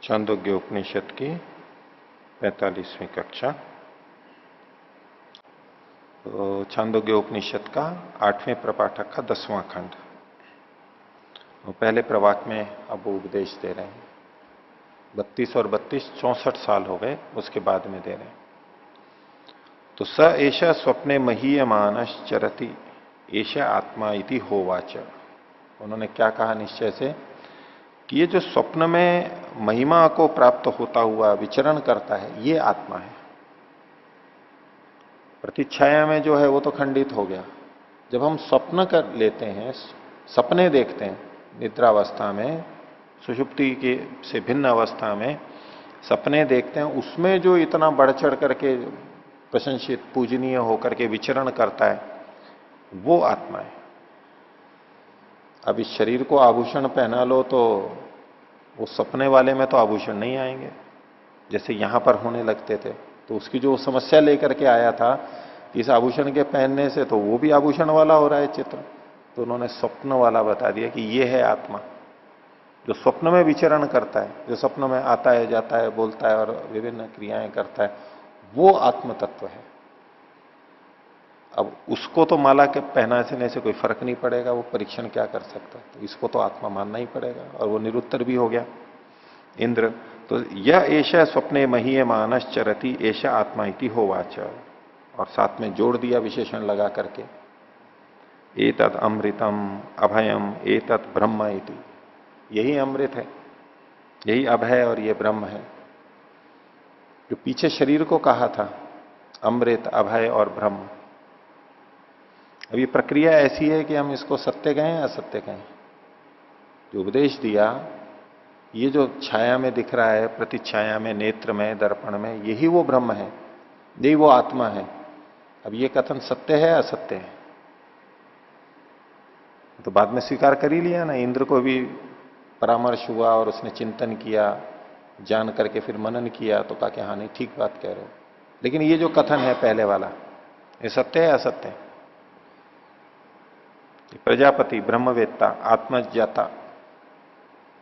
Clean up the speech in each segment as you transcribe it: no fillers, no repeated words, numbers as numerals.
छांदोग्य उपनिषद की 45वीं कक्षा। तो छांदोग्य उपनिषद का 8वें प्रपाठक का 10वां खंड। तो पहले प्रवाक में अब वो उपदेश दे रहे हैं। 32 और 32 64 साल हो गए, उसके बाद में दे रहे हैं। तो स एषा स्वप्ने महीयमानश्चरति एषा आत्मा इति होवाच। उन्होंने क्या कहा निश्चय से कि ये जो स्वप्न में महिमा को प्राप्त होता हुआ विचरण करता है, ये आत्मा है। प्रतिच्छाया में जो है वो तो खंडित हो गया। जब हम स्वप्न कर लेते हैं, सपने देखते हैं निद्रावस्था में, सुषुप्ति के से भिन्न अवस्था में सपने देखते हैं, उसमें जो इतना बढ़ चढ़ करके प्रशंसित पूजनीय होकर के विचरण करता है, वो आत्मा है। अब इस शरीर को आभूषण पहना लो तो वो सपने वाले में तो आभूषण नहीं आएंगे, जैसे यहां पर होने लगते थे। तो उसकी जो समस्या लेकर के आया था इस आभूषण के पहनने से, तो वो भी आभूषण वाला हो रहा है चित्र। तो उन्होंने स्वप्न वाला बता दिया कि ये है आत्मा, जो स्वप्न में विचरण करता है, जो स्वप्न में आता है, जाता है, बोलता है और विभिन्न क्रियाएं करता है, वो आत्म तत्व है। अब उसको तो माला के पहनाने से कोई फर्क नहीं पड़ेगा, वो परीक्षण क्या कर सकता है। तो इसको तो आत्मा मानना ही पड़ेगा, और वो निरुत्तर भी हो गया इंद्र। तो यह ऐशा स्वप्ने महीयमानश्चरति ऐशा आत्मा इति होवाच, और साथ में जोड़ दिया विशेषण लगा करके, एतत् अमृतम अभयम एतत् ब्रह्म इति। यही अमृत है, यही अभय और ये ब्रह्म है। जो पीछे शरीर को कहा था अमृत, अभय और ब्रह्म, अब ये प्रक्रिया ऐसी है कि हम इसको सत्य कहें असत्य कहें। जो उपदेश दिया, ये जो छाया में दिख रहा है, प्रतिछाया में, नेत्र में, दर्पण में, यही वो ब्रह्म है, यही वो आत्मा है। अब ये कथन सत्य है असत्य है, तो बाद में स्वीकार कर ही लिया ना। इंद्र को भी परामर्श हुआ और उसने चिंतन किया, जान करके फिर मनन किया, तो कहा कि हाँ नहीं, ठीक बात कह रहे हो। लेकिन ये जो कथन है पहले वाला, ये सत्य है असत्य है? प्रजापति, ब्रह्मवेत्ता, आत्मज्ञाता,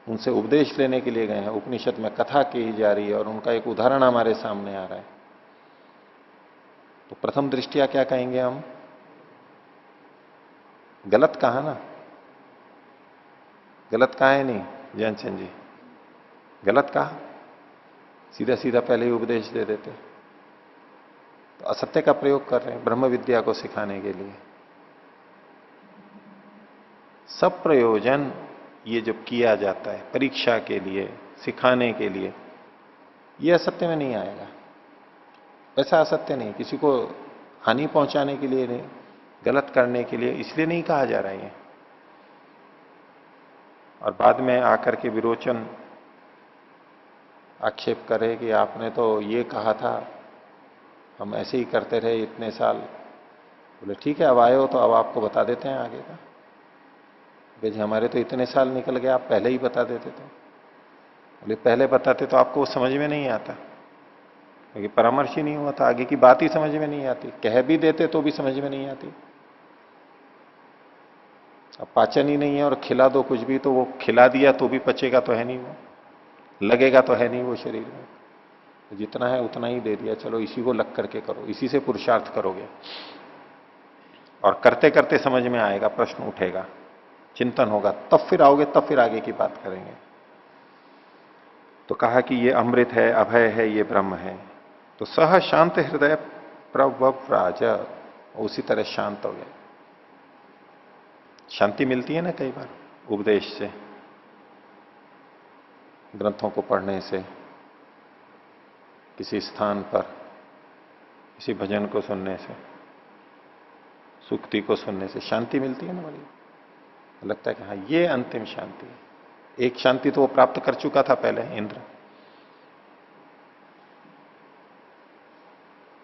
उनसे उपदेश लेने के लिए गए हैं, उपनिषद में कथा की जा रही है और उनका एक उदाहरण हमारे सामने आ रहा है। तो प्रथम दृष्टिया क्या कहेंगे हम? गलत कहा ना? गलत कहा है नहीं जयचंद जी? गलत कहा, सीधा सीधा पहले ही उपदेश दे देते। तो असत्य का प्रयोग कर रहे हैं ब्रह्म विद्या को सिखाने के लिए। सब प्रयोजन ये जब किया जाता है परीक्षा के लिए, सिखाने के लिए, ये असत्य में नहीं आएगा। वैसा असत्य नहीं, किसी को हानि पहुंचाने के लिए नहीं, गलत करने के लिए इसलिए नहीं कहा जा रहा है। और बाद में आकर के विरोचन आक्षेप करे कि आपने तो ये कहा था, हम ऐसे ही करते रहे इतने साल। बोले ठीक है, अब आए हो तो अब आपको बता देते हैं आगे का। जी हमारे तो इतने साल निकल गए, आप पहले ही बता देते तो। बोले पहले बताते तो आपको वो समझ में नहीं आता, क्योंकि परामर्श ही नहीं हुआ था, आगे की बात ही समझ में नहीं आती। कह भी देते तो भी समझ में नहीं आती। अब पाचन ही नहीं है और खिला दो कुछ भी, तो वो खिला दिया तो भी पचेगा तो है नहीं, वो लगेगा तो है नहीं वो शरीर में। तो जितना है उतना ही दे दिया, चलो इसी को लग करके करो, इसी से पुरुषार्थ करोगे, और करते करते समझ में आएगा, प्रश्न उठेगा, चिंतन होगा, तब फिर आओगे, तब फिर आगे की बात करेंगे। तो कहा कि ये अमृत है, अभय है, ये ब्रह्म है। तो सह शांत हृदय प्रव्राज, उसी तरह शांत हो गया। शांति मिलती है ना कई बार उपदेश से, ग्रंथों को पढ़ने से, किसी स्थान पर किसी भजन को सुनने से, सूक्ति को सुनने से शांति मिलती है ना बड़ी। लगता है कि हाँ ये अंतिम शांति है। एक शांति तो वो प्राप्त कर चुका था पहले इंद्र,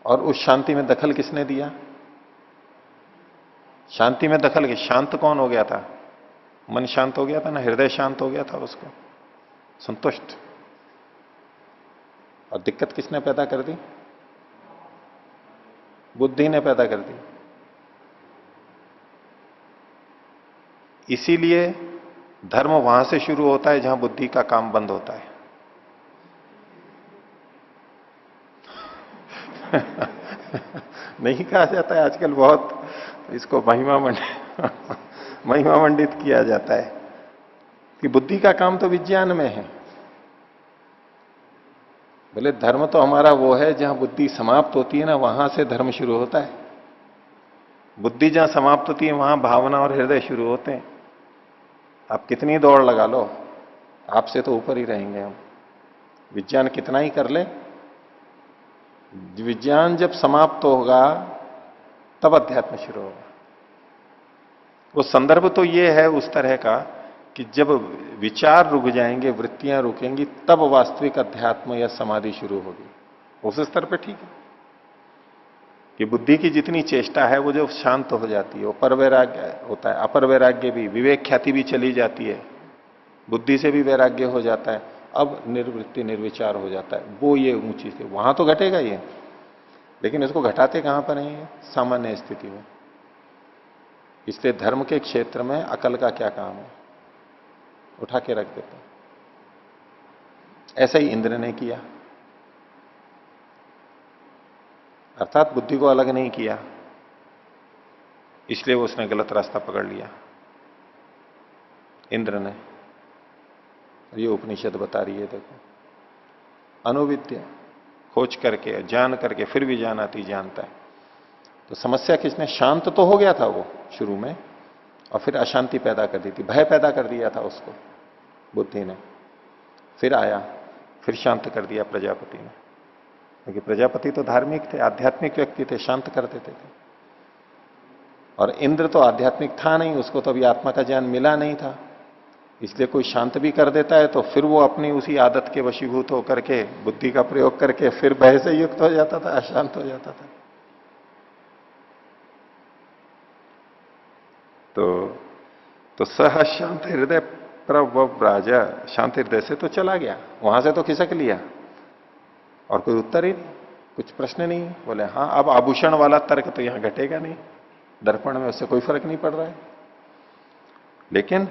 और उस शांति में दखल किसने दिया? शांति में दखल के शांत कौन हो गया था? मन शांत हो गया था ना, हृदय शांत हो गया था, उसको संतुष्ट। और दिक्कत किसने पैदा कर दी? बुद्धि ने पैदा कर दी। इसीलिए धर्म वहां से शुरू होता है जहां बुद्धि का काम बंद होता है। नहीं कहा जाता है आजकल बहुत, इसको महिमा मंडित किया जाता है कि बुद्धि का काम तो विज्ञान में है। बोले धर्म तो हमारा वो है जहां बुद्धि समाप्त होती है ना, वहां से धर्म शुरू होता है। बुद्धि जहां समाप्त होती है वहां भावना और हृदय शुरू होते हैं। आप कितनी दौड़ लगा लो, आपसे तो ऊपर ही रहेंगे हम, विज्ञान कितना ही कर ले। विज्ञान जब समाप्त होगा तब अध्यात्म शुरू होगा। वो संदर्भ तो ये है उस तरह का कि जब विचार रुक जाएंगे, वृत्तियां रुकेंगी, तब वास्तविक अध्यात्म या समाधि शुरू होगी। उस स्तर पे ठीक है कि बुद्धि की जितनी चेष्टा है वो जो शांत हो जाती है, वो पर वैराग्य होता है। अपर वैराग्य भी, विवेक ख्याति भी चली जाती है, बुद्धि से भी वैराग्य हो जाता है। अब निर्वृत्ति निर्विचार हो जाता है, वो ये ऊंची से वहां तो घटेगा ये, लेकिन इसको घटाते कहां पर है? सामान्य स्थिति में। इसलिए धर्म के क्षेत्र में अकल का क्या काम है, उठा के रख देते हैं। ऐसा ही इंद्र ने किया, अर्थात बुद्धि को अलग नहीं किया, इसलिए उसने गलत रास्ता पकड़ लिया इंद्र ने। ये उपनिषद बता रही है, देखो, अनुविद्या, खोज करके जान करके फिर भी जानाती जानता है। तो समस्या किसने? शांत तो हो गया था वो शुरू में, और फिर अशांति पैदा कर दी थी, भय पैदा कर दिया था उसको बुद्धि ने। फिर आया, फिर शांत कर दिया प्रजापति ने, क्योंकि प्रजापति तो धार्मिक थे, आध्यात्मिक व्यक्ति थे, शांत कर देते थे। और इंद्र तो आध्यात्मिक था नहीं, उसको तो अभी आत्मा का ज्ञान मिला नहीं था, इसलिए कोई शांत भी कर देता है तो फिर वो अपनी उसी आदत के वशीभूत होकर के बुद्धि का प्रयोग करके फिर भय से युक्त हो जाता था, अशांत हो जाता था। तो सह शांत हृदय प्रव्राज, शांत हृदय से तो चला गया, वहां से तो खिसक लिया और कोई उत्तर ही नहीं, कुछ प्रश्न नहीं। बोले हाँ, अब आभूषण वाला तर्क तो यहां घटेगा नहीं, दर्पण में उससे कोई फर्क नहीं पड़ रहा है। लेकिन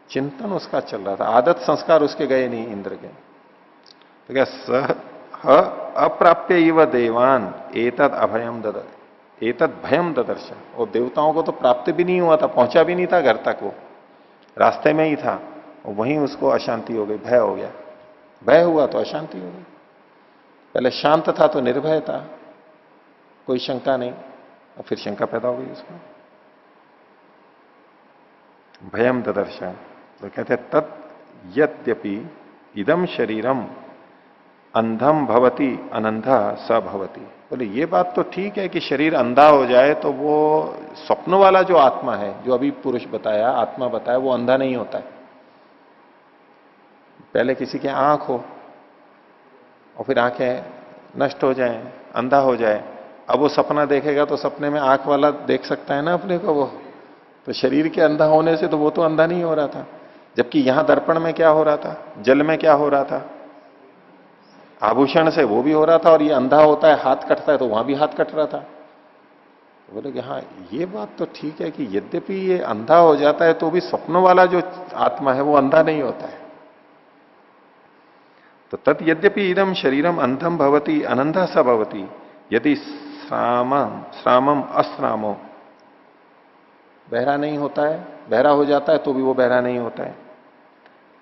चिंतन उसका चल रहा था, आदत संस्कार उसके गए नहीं इंद्र के। तो क्या सह अप्राप्य इव देवान एतद अभयम दद, एतद भयम ददर्श। और देवताओं को तो प्राप्त भी नहीं हुआ था, पहुंचा भी नहीं था घर तक, वो रास्ते में ही था, और वहीं उसको अशांति हो गई, भय हो गया। भय हुआ तो अशांति हो गई। पहले शांत था तो निर्भय था, कोई शंका नहीं, और फिर शंका पैदा हो गई उसको, भयम ददर्श। तो कहते हैं तत् यद्यपि इदम शरीरम अंधम भवति अनंधा स भवति। बोले ये बात तो ठीक है कि शरीर अंधा हो जाए तो वो स्वप्न वाला जो आत्मा है, जो अभी पुरुष बताया, आत्मा बताया, वो अंधा नहीं होता है। पहले किसी की आंख हो और फिर आंखें नष्ट हो जाएं, अंधा हो जाए, अब वो सपना देखेगा तो सपने में आंख वाला देख सकता है ना अपने को वो। तो शरीर के अंधा होने से तो वो तो अंधा नहीं हो रहा था, जबकि यहां दर्पण में क्या हो रहा था, जल में क्या हो रहा था, आभूषण से वो भी हो रहा था, और ये अंधा होता है, हाथ कटता है, तो वहां भी हाथ कट रहा था। तो बोले कि हाँ ये बात तो ठीक है कि यद्यपि ये अंधा हो जाता है तो भी स्वप्न वाला जो आत्मा है वो अंधा नहीं होता है। तो तत् यद्यपि इदम शरीरम अंधम भवति अनंधा स भवति यदि श्रामम अश्रामो, बहरा नहीं होता है, बहरा हो जाता है तो भी वो बहरा नहीं होता है।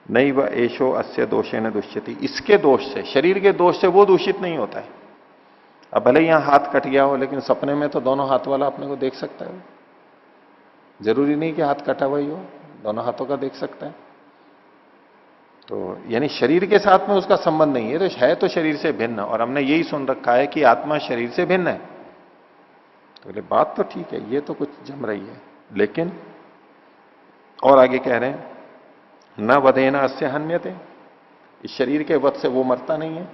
नहीं व एशो अस्य दोषेन दुष्यति, इसके दोष से, शरीर के दोष से वो दूषित नहीं होता है। अब भले यहां हाथ कट गया हो, लेकिन सपने में तो दोनों हाथ वाला अपने को देख सकता है। जरूरी नहीं कि हाथ कटा हुआ ही हो, दोनों हाथों का देख सकता है। तो यानी शरीर के साथ में उसका संबंध नहीं है, तो शरीर से भिन्न, और हमने यही सुन रखा है कि आत्मा शरीर से भिन्न है। तो बोले बात तो ठीक है, ये तो कुछ जम रही है, लेकिन और आगे कह रहे हैं न वधेना अस्य हन्यते, इस शरीर के वध से वो मरता नहीं है,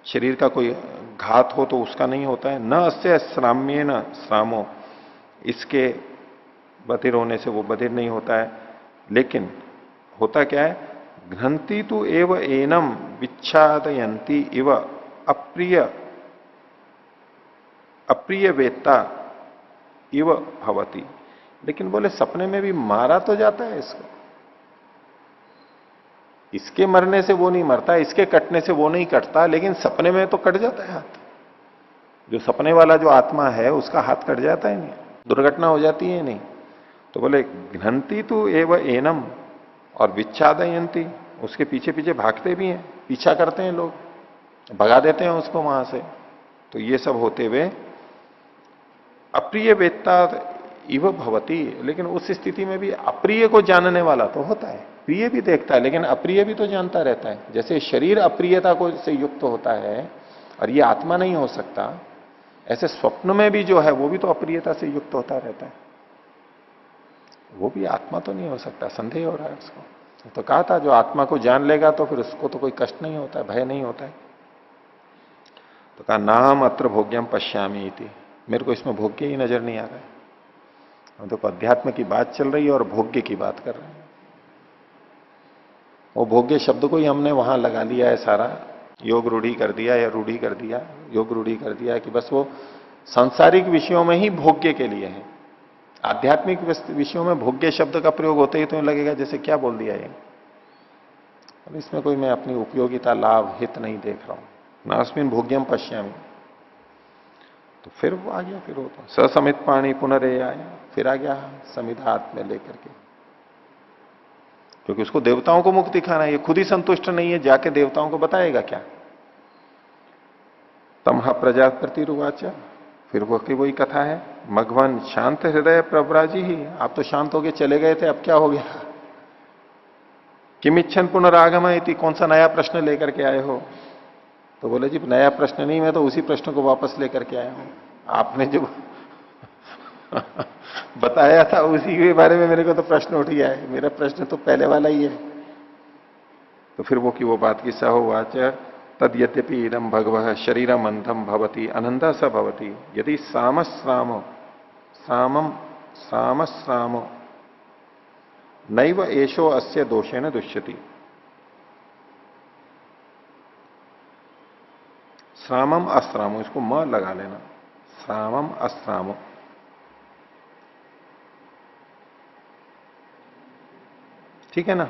शरीर का कोई घात हो तो उसका नहीं होता है। न अस्य श्राम्य न श्रामो, इसके बधिर होने से वो बधिर नहीं होता है। लेकिन होता क्या है, घ्रंथि तो एव एनम विच्छादयंती इव अप्रिय अप्रिय वेत्ता इव भवती। लेकिन बोले सपने में भी मारा तो जाता है इसको, इसके मरने से वो नहीं मरता, इसके कटने से वो नहीं कटता, लेकिन सपने में तो कट जाता है हाथ। जो सपने वाला जो आत्मा है उसका हाथ कट जाता है नहीं, दुर्घटना हो जाती है नहीं। तो बोले घ्नंती तो एव एनम, और विच्छादयंती, उसके पीछे पीछे भागते भी हैं, पीछा करते हैं लोग, भगा देते हैं उसको वहां से। तो ये सब होते हुए अप्रिय वेत्ता इव भवती, लेकिन उस स्थिति में भी अप्रिय को जानने वाला तो होता है, प्रिय भी देखता है लेकिन अप्रिय भी तो जानता रहता है। जैसे शरीर अप्रियता को से युक्त होता है और ये आत्मा नहीं हो सकता, ऐसे स्वप्न में भी जो है वो भी तो अप्रियता से युक्त होता रहता है, वो भी आत्मा तो नहीं हो सकता, संदेह हो रहा है उसको। तो कहा था जो आत्मा को जान लेगा तो फिर उसको तो कोई कष्ट नहीं होता है, भय नहीं होता है। तो कहा नाम अत्र भोग्यम पश्यामी इति, मेरे को इसमें भोग्य ही नजर नहीं आ रहा है। हम तो अध्यात्म की बात चल रही है और भोग्य की बात कर रहे हैं। वो भोग्य शब्द को ही हमने वहां लगा लिया है, सारा योग रूढ़ी कर दिया या रूढ़ी कर दिया, योग रूढ़ी कर दिया कि बस वो सांसारिक विषयों में ही भोग्य के लिए है। आध्यात्मिक विषयों में भोग्य शब्द का प्रयोग होते ही तो लगेगा जैसे क्या बोल दिया ये। अब इसमें कोई मैं अपनी उपयोगिता लाभ हित नहीं देख रहा हूं। नास्मिन भोग्यम पश्यामी, तो फिर वो आ गया, फिर वो तो ससमित पाणी पुनरे आया, फिर आ गया समित हाथ में लेकर के, क्योंकि उसको देवताओं को मुख दिखाना है, ये खुद ही संतुष्ट नहीं है, जाके देवताओं को बताएगा क्या। तमहा प्रजापति रुवाच, फिर वो की वही कथा है, मघवन शांत हृदय प्रव्राजी ही, आप तो शांत होके चले गए थे, अब क्या हो गया। किम इच्छन पुनरागम इति, कौन सा नया प्रश्न लेकर के आए हो। तो बोले जी नया प्रश्न नहीं, मैं तो उसी प्रश्न को वापस लेकर के आया हूं, आपने जो बताया था उसी के बारे में मेरे को तो प्रश्न उठ गया है, मेरा प्रश्न तो पहले वाला ही है। तो फिर वो की वो बात की सहोवाच, तद यद्यपि इदम भगवः शरीरम अंधम भवति अनंता स भवति, यदि सामश्रामो सामम सामश्रामो नैव एषो अस्य दोषेण दुष्यति। श्रामम अश्रामो, इसको म लगा लेना, श्रामम अश्रामो, ठीक है ना।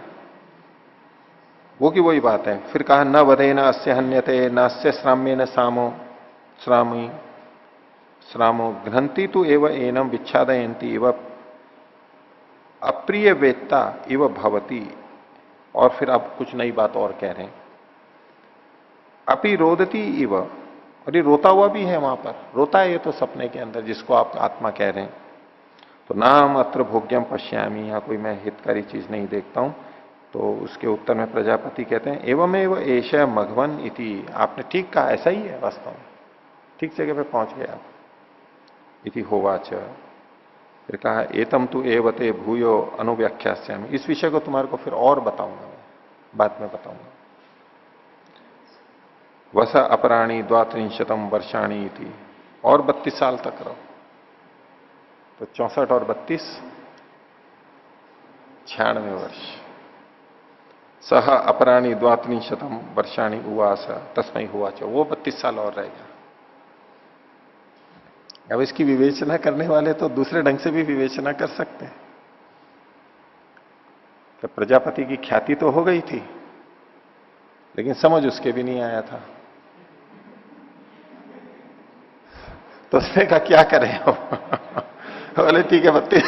वो की वही बात है। फिर कहा न वधे न अस्य हन्यते न अस्य श्राम्य न सामो श्रामी श्रामो घ्नंती तो एवं एनम विच्छादयंती एवं अप्रिय वेत्ता इव भवती। और फिर आप कुछ नई बात और कह रहे हैं, अपि रोदती इव, और ये रोता हुआ भी है वहां पर, रोता है ये तो सपने के अंदर, जिसको आप आत्मा कह रहे हैं। तो नाम अत्र भोग्यम पश्यामी, यहां कोई मैं हितकारी चीज नहीं देखता हूं। तो उसके उत्तर में प्रजापति कहते हैं एवमेव एष मघवन इति, आपने ठीक कहा, ऐसा ही है वास्तव में, ठीक जगह पे पहुंच गए आप। इति होवाच, फिर कहा एतम तु एवते भूयो अनुव्याख्यास्यामि, इस विषय को तुम्हारे को फिर और बताऊंगा मैं, बाद में बताऊंगा। वस अपराणी द्वात्रिंशतम वर्षाणी इति, और 32 साल तक रहो। तो 64 और 32 96 वर्ष। सह अपराणी द्वात्रिंशतम वर्षाणी उवास तस्मय हुआ, वो 32 साल और रहेगा। अब इसकी विवेचना करने वाले तो दूसरे ढंग से भी विवेचना कर सकते हैं। तो प्रजापति की ख्याति तो हो गई थी, लेकिन समझ उसके भी नहीं आया था। तो उसने कहा क्या करें हो बोले ठीक है 32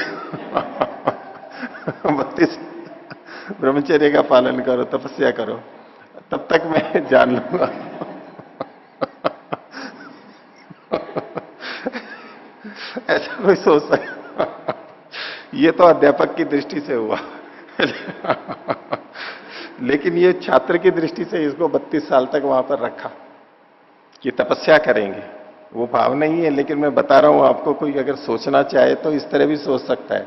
ब्रह्मचर्य का पालन करो, तपस्या करो, तब तक मैं जान लूंगा। ऐसा कोई सोच सकता, ये तो अध्यापक की दृष्टि से हुआ लेकिन ये छात्र की दृष्टि से इसको 32 साल तक वहां पर रखा कि तपस्या करेंगे। वो भाव नहीं है, लेकिन मैं बता रहा हूं आपको, कोई अगर सोचना चाहे तो इस तरह भी सोच सकता है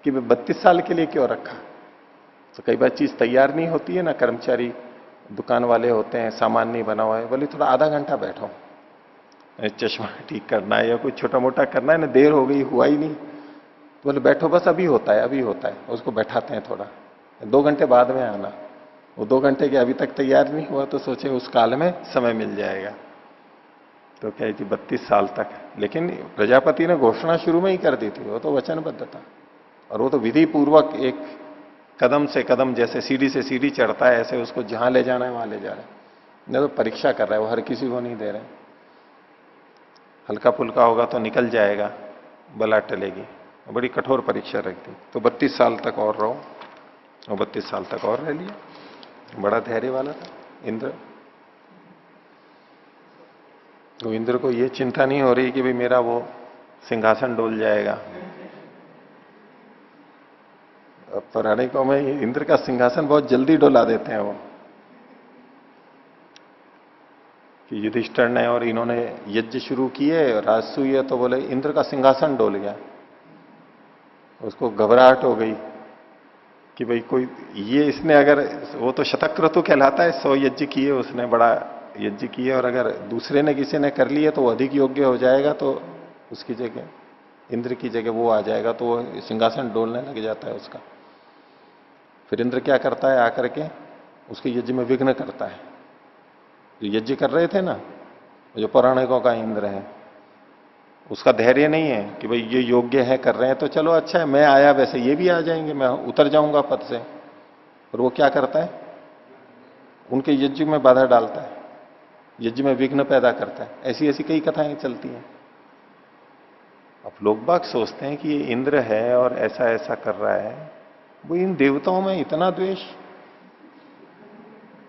कि मैं 32 साल के लिए क्यों रखा। तो कई बार चीज तैयार नहीं होती है ना, कर्मचारी दुकान वाले होते हैं, सामान नहीं बना हुआ है, बोले थोड़ा आधा घंटा बैठो, चश्मा ठीक करना है या कोई छोटा मोटा करना है ना, देर हो गई हुआ ही नहीं, तो बोले बैठो बस अभी होता है अभी होता है, उसको बैठाते हैं थोड़ा, 2 घंटे बाद में आना। वो 2 घंटे के अभी तक तैयार नहीं हुआ तो सोचे उस काल में समय मिल जाएगा। तो क्या थी 32 साल तक, लेकिन प्रजापति ने घोषणा शुरू में ही कर दी थी, वो तो वचनबद्ध था और वो तो विधि पूर्वक एक कदम से कदम, जैसे सीढ़ी से सीढ़ी चढ़ता है ऐसे उसको जहां ले जाना है वहां ले जा रहा है। नहीं तो परीक्षा कर रहा है, वो हर किसी को नहीं दे रहे। हल्का फुल्का होगा तो निकल जाएगा, बला टलेगी। बड़ी कठोर परीक्षा रखती। तो 32 साल तक और रहो, और 32 साल तक और रह लिया। बड़ा धैर्य वाला था इंद्र। तो इंद्र को ये चिंता नहीं हो रही कि भाई मेरा वो सिंहासन डोल जाएगा। पौराणिकों में इंद्र का सिंहासन बहुत जल्दी डोला देते हैं वो, कि युधिष्ठिर ने और इन्होंने यज्ञ शुरू किए, राजसूय है, तो बोले इंद्र का सिंहासन डोल गया। उसको घबराहट हो गई कि भाई कोई ये इसने अगर, वो तो शतक्रतु कहलाता है, 100 यज्ञ किए उसने, बड़ा यज्ञ किए, और अगर दूसरे ने किसी ने कर लिए तो वो अधिक योग्य हो जाएगा, तो उसकी जगह इंद्र की जगह वो आ जाएगा, तो वो सिंहासन डोलने लग जाता है उसका। फिर इंद्र क्या करता है, आकर के उसके यज्ञ में विघ्न करता है। जो यज्ञ कर रहे थे ना, जो पौराणिकों का इंद्र है, उसका धैर्य नहीं है कि भाई ये योग्य है, कर रहे हैं तो चलो अच्छा है, मैं आया वैसे ये भी आ जाएंगे, मैं उतर जाऊंगा पद से। और वो क्या करता है, उनके यज्ञ में बाधा डालता है, यज्ञ में विघ्न पैदा करता है। ऐसी ऐसी कई कथाएं चलती हैं। अब लोग बाग सोचते हैं कि ये इंद्र है और ऐसा ऐसा कर रहा है, वो इन देवताओं में इतना द्वेष।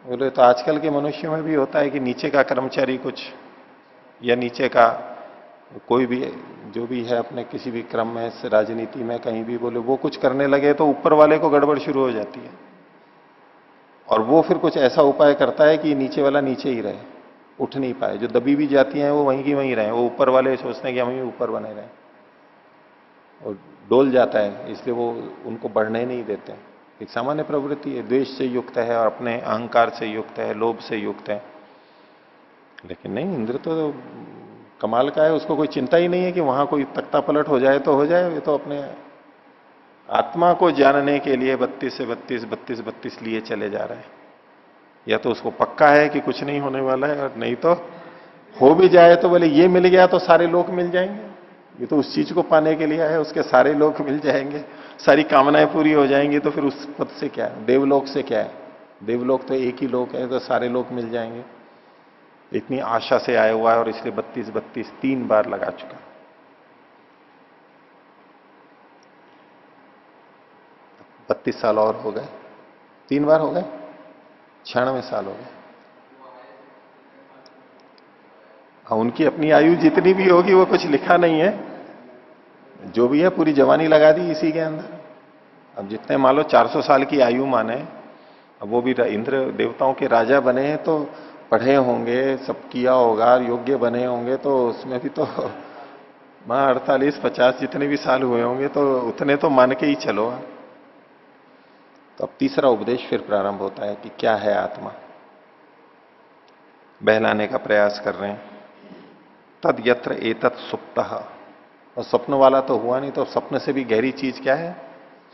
बोले तो आजकल के मनुष्यों में भी होता है कि नीचे का कर्मचारी कुछ, या नीचे का कोई भी जो भी है अपने किसी भी क्रम में, राजनीति में कहीं भी, बोले वो कुछ करने लगे तो ऊपर वाले को गड़बड़ शुरू हो जाती है। और वो फिर कुछ ऐसा उपाय करता है कि नीचे वाला नीचे ही रहे, उठ नहीं पाए। जो दबी भी जाती हैं वो वहीं की वहीं रहे, वो ऊपर वाले सोचते हैं कि हम ही ऊपर बने रहे, और डोल जाता है, इसलिए वो उनको बढ़ने नहीं देते। एक सामान्य प्रवृत्ति है, द्वेष से युक्त है और अपने अहंकार से युक्त है, लोभ से युक्त है। लेकिन नहीं, इंद्र तो कमाल का है, उसको कोई चिंता ही नहीं है कि वहां कोई तख्ता पलट हो जाए तो हो जाए। ये तो अपने आत्मा को जानने के लिए 32 से 32 32 32 लिए चले जा रहा है। या तो उसको पक्का है कि कुछ नहीं होने वाला है, और नहीं तो हो भी जाए तो बोले ये मिल गया तो सारे लोग मिल जाएंगे। ये तो उस चीज को पाने के लिए है, उसके सारे लोग मिल जाएंगे, सारी कामनाएं पूरी हो जाएंगी, तो फिर उस पद से क्या है, देवलोक से क्या है। देवलोक तो एक ही लोक है, तो सारे लोग मिल जाएंगे। इतनी आशा से आया हुआ है, और इसलिए 32 32 3 बार लगा चुका। 32 साल और हो गए, 3 बार हो गए, 96 साल हो गए। हाँ, उनकी अपनी आयु जितनी भी होगी वो कुछ लिखा नहीं है, जो भी है पूरी जवानी लगा दी इसी के अंदर। अब जितने मान लो 400 साल की आयु माने, अब वो भी इंद्र देवताओं के राजा बने हैं, तो पढ़े होंगे, सब किया होगा, योग्य बने होंगे, तो उसमें भी तो 48 50 जितने भी साल हुए होंगे, तो उतने तो मान के ही चलो। तो अब तीसरा उपदेश फिर प्रारंभ होता है कि क्या है आत्मा। बहलाने का प्रयास कर रहे हैं। तद यत्र एतत् सुप्तः, और स्वप्न वाला तो हुआ नहीं, तो स्वप्न से भी गहरी चीज क्या है,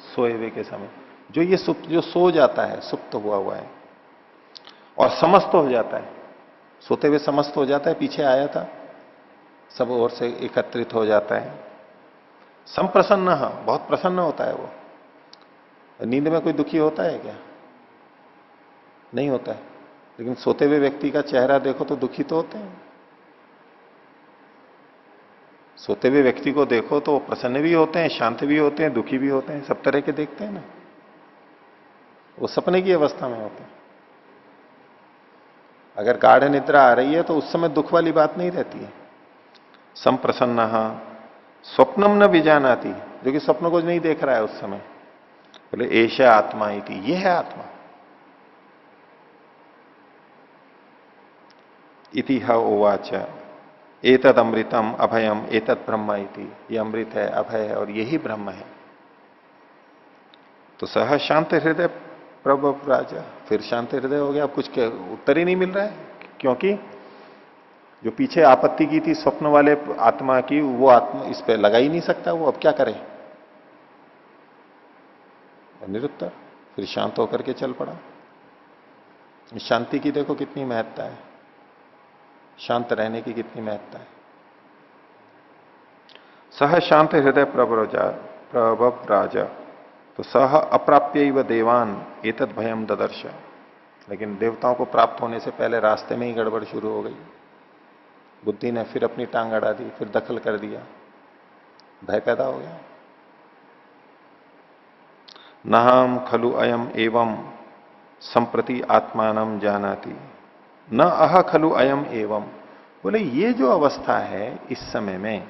सोए हुए के समय जो ये सुप्त, जो सो जाता है, सुप्त हुआ हुआ है, और समस्त हो जाता है। सोते हुए समस्त हो जाता है, पीछे आया था, सब ओर से एकत्रित हो जाता है। संप्रसन्न, बहुत प्रसन्न होता है वो। नींद में कोई दुखी होता है क्या, नहीं होता है। लेकिन सोते हुए व्यक्ति का चेहरा देखो तो दुखी तो होते हैं। सोते हुए व्यक्ति को देखो तो प्रसन्न भी होते हैं, शांत भी होते हैं, दुखी भी होते हैं, सब तरह के देखते हैं ना। वो सपने की अवस्था में होते हैं। अगर गाढ़ निद्रा आ रही है तो उस समय दुख वाली बात नहीं रहती है। संप्रसन्न स्वप्नम न बीजानाती, जो कि स्वप्न को नहीं देख रहा है उस समय, बोले एशा आत्मा ही थी, ये है आत्मा। इतिहा उवाच एतद अमृतम अभयम एतद ब्रह्म इति, ये अमृत है, अभय है, और यही ब्रह्म है। तो सह शांत हृदय प्रभु राजा, फिर शांत हृदय हो गया। अब कुछ उत्तर ही नहीं मिल रहा है, क्योंकि जो पीछे आपत्ति की थी स्वप्न वाले आत्मा की, वो आत्मा इस पे लगा ही नहीं सकता। वो अब क्या करे, निरुत्तर। फिर शांत होकर के चल पड़ा। शांति की देखो कितनी महत्ता है, शांत रहने की कितनी महत्ता है। सह शांत हृदय प्रभव राजा, तो सह अप्राप्य व देवान एतद भयम ददर्श, लेकिन देवताओं को प्राप्त होने से पहले रास्ते में ही गड़बड़ शुरू हो गई। बुद्धि ने फिर अपनी टांग अड़ा दी, फिर दखल कर दिया, भय पैदा हो गया। नहम खलु अयम एवं संप्रति आत्मानम जानाति न अह खलु अयम एवं। बोले ये जो अवस्था है इस समय में,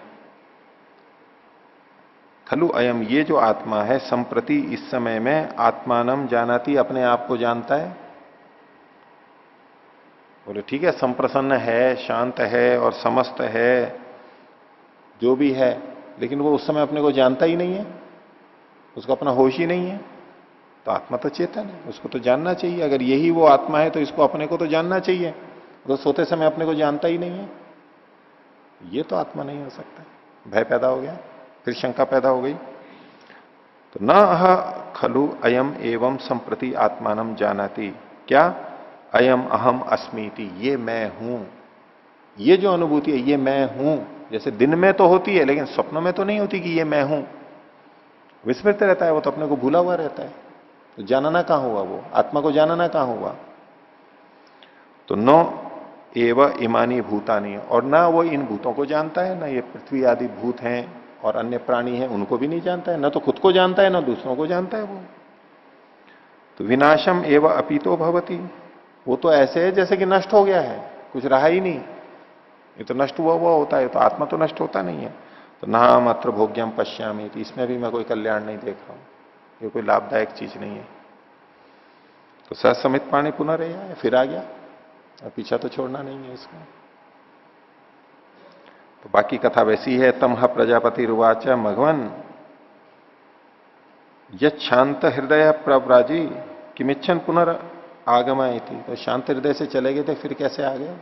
खलु अयम ये जो आत्मा है, संप्रति इस समय में आत्मानम जानाति अपने आप को जानता है। बोले ठीक है, संप्रसन्न है, शांत है और समस्त है, जो भी है, लेकिन वो उस समय अपने को जानता ही नहीं है, उसको अपना होश ही नहीं है। तो आत्मा तो चेतन है, उसको तो जानना चाहिए। अगर यही वो आत्मा है तो इसको अपने को तो जानना चाहिए। तो सोते समय अपने को जानता ही नहीं है, ये तो आत्मा नहीं हो सकता। भय पैदा हो गया, फिर शंका पैदा हो गई। तो न अह खलु अयम एवं संप्रति आत्मानम जानाति, क्या अयम अहम अस्मीति, ये मैं हूं। ये जो अनुभूति है ये मैं हूं, जैसे दिन में तो होती है लेकिन स्वप्नों में तो नहीं होती कि ये मैं हूं। विस्मृत रहता है, वो तो अपने को भूला हुआ रहता है। तो जानना कहां हुआ, वो आत्मा को जानना कहां हुआ। तो नो एव इमानी भूतानी, और ना वो इन भूतों को जानता है, ना ये पृथ्वी आदि भूत हैं और अन्य प्राणी हैं उनको भी नहीं जानता है, ना तो खुद को जानता है ना दूसरों को जानता है वो। तो विनाशम एव अपीतो भवती, वो तो ऐसे है जैसे कि नष्ट हो गया है, कुछ रहा ही नहीं। ये तो नष्ट हुआ हुआ होता है, तो आत्मा तो नष्ट होता नहीं है। तो ना मात्र भोग्यम पश्यामी, इसमें भी मैं कोई कल्याण नहीं देख रहा हूं, ये कोई लाभदायक चीज नहीं है। तो ससमित पाणी पुनः रहा है, फिर आ गया, और पीछा तो छोड़ना नहीं है इसका। तो बाकी कथा वैसी है। तमह प्रजापति रुवाच मघवन यह शांत हृदय प्रव्राजी किमिच्छन पुनर्आगमय थी। तो शांत हृदय से चले गए थे, फिर कैसे आ गए।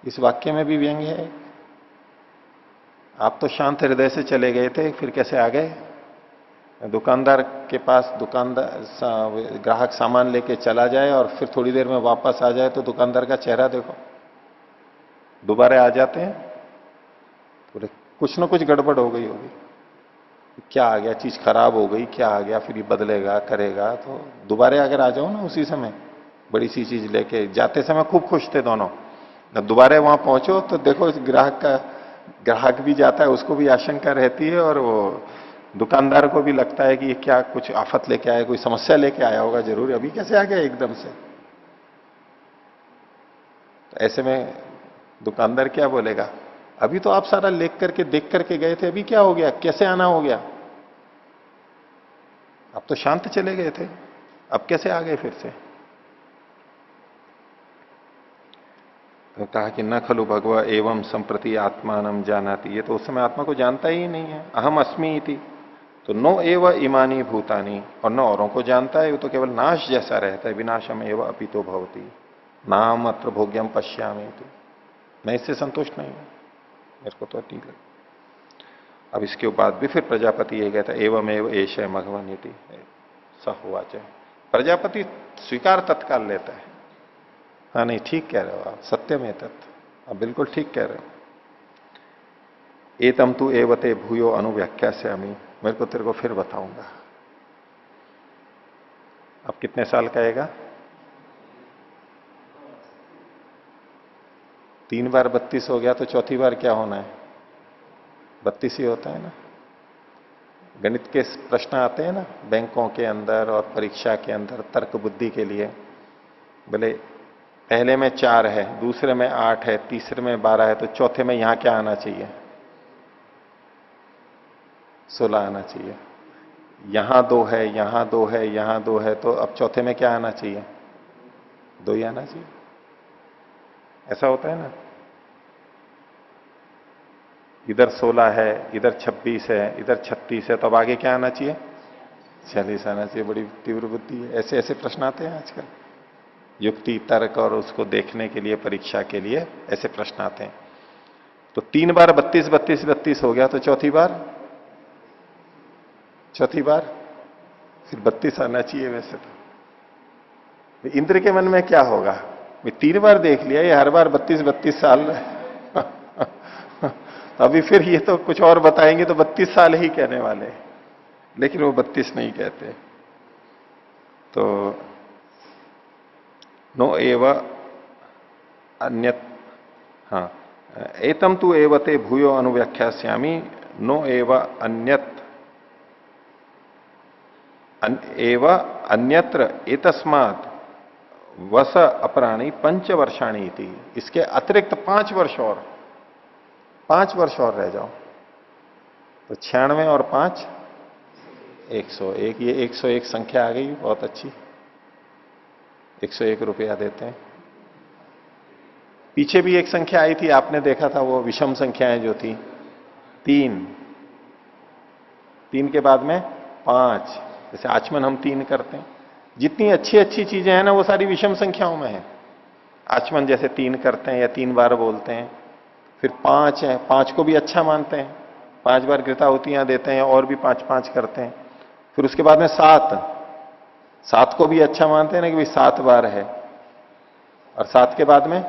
इस वाक्य में भी व्यंग्य है, आप तो शांत हृदय से चले गए थे, फिर कैसे आ गए। दुकानदार के पास दुकानदार ग्राहक सामान लेके चला जाए और फिर थोड़ी देर में वापस आ जाए तो दुकानदार का चेहरा देखो, दोबारा आ जाते हैं, पूरे कुछ ना कुछ गड़बड़ हो गई होगी। क्या आ गया, चीज खराब हो गई, क्या आ गया, फिर ये बदलेगा करेगा। तो दोबारा अगर आ जाओ ना उसी समय, बड़ी सी चीज लेके जाते समय खूब खुश थे दोनों, दोबारा वहां पहुंचो तो देखो इस ग्राहक भी जाता है, उसको भी आशंका रहती है, और वो दुकानदार को भी लगता है कि ये क्या कुछ आफत लेके आया, कोई समस्या लेके आया होगा जरूर, अभी कैसे आ गया एकदम से। तो ऐसे में दुकानदार क्या बोलेगा, अभी तो आप सारा लेख करके देख करके गए थे, अभी क्या हो गया, कैसे आना हो गया, आप तो शांत चले गए थे, अब कैसे आ गए फिर से। तो कहा कि न खलु भगवा एवं संप्रति आत्मानम जानाति, ये तो उस समय आत्मा को जानता ही नहीं है। अहम अस्मि इति, तो नो एव इमानी भूतानी, और न औरों को जानता है, वो तो केवल नाश जैसा रहता है। विनाशम एव अपितो भवती नाम अत्र भोग्यम पश्यामि, मैं इससे संतुष्ट नहीं हूं, मेरे को तो ठीक लगे। अब इसके बाद भी फिर प्रजापति ये कहता है एवं एव एश मघवन इति सहुवाच। प्रजापति स्वीकार तत्काल लेता है, हाँ नहीं ठीक कह रहे हो आप, सत्यम एतत्, आप बिल्कुल ठीक कह रहे हो। एतम तु एवते भूयो अनुव्याख्यास्यामि, मेरे को तेरे को फिर बताऊंगा। अब कितने साल का आएगा, 3 बार 32 हो गया, तो चौथी बार क्या होना है, 32 ही होता है ना। गणित के प्रश्न आते हैं ना बैंकों के अंदर और परीक्षा के अंदर तर्क बुद्धि के लिए, बोले पहले में 4 है, दूसरे में 8 है, तीसरे में 12 है, तो चौथे में यहां क्या आना चाहिए, 16 आना चाहिए। यहां 2 है, यहां 2 है, यहां 2 है, तो अब चौथे में क्या आना चाहिए, 2 ही आना चाहिए। ऐसा होता है ना, इधर 16 है, इधर 26 है, इधर 36 है, तो अब आगे क्या आना चाहिए, 46 आना चाहिए। बड़ी तीव्र बुद्धि है। ऐसे ऐसे प्रश्न आते हैं आजकल, युक्ति तर्क और उसको देखने के लिए, परीक्षा के लिए ऐसे प्रश्न आते हैं। तो 3 बार 32 32 32 हो गया, तो चौथी बार फिर 32 आना चाहिए वैसे तो। इंद्र के मन में क्या होगा, मैं 3 बार देख लिया, ये हर बार 32 32 साल अभी फिर ये तो कुछ और बताएंगे तो 32 साल ही कहने वाले। लेकिन वो 32 नहीं कहते। तो नो एव अन्यत, हाँ, एतम तु एवते भूयो अनुव्याख्यास्यामि नो एव अन्यत एव अन्यत्र एतस्मात् वस अपराणी 5 वर्षाणी थी। इसके अतिरिक्त 5 वर्ष और, 5 वर्ष और रह जाओ। तो 96 और 5 101। ये 101 संख्या आ गई, बहुत अच्छी। 101 रुपया देते हैं। पीछे भी एक संख्या आई थी, आपने देखा था, वो विषम संख्याएं जो थी, 3, 3 के बाद में 5। जैसे आचमन हम 3 करते हैं। जितनी अच्छी अच्छी चीजें हैं ना, वो सारी विषम संख्याओं में है। आचमन जैसे 3 करते हैं या 3 बार बोलते हैं। फिर 5 है, 5 को भी अच्छा मानते हैं, 5 बार घृताहुतियां देते हैं और भी 5-5 करते हैं। फिर उसके बाद में 7, 7 को भी अच्छा मानते हैं ना कि भाई 7 बार है। और 7 के बाद में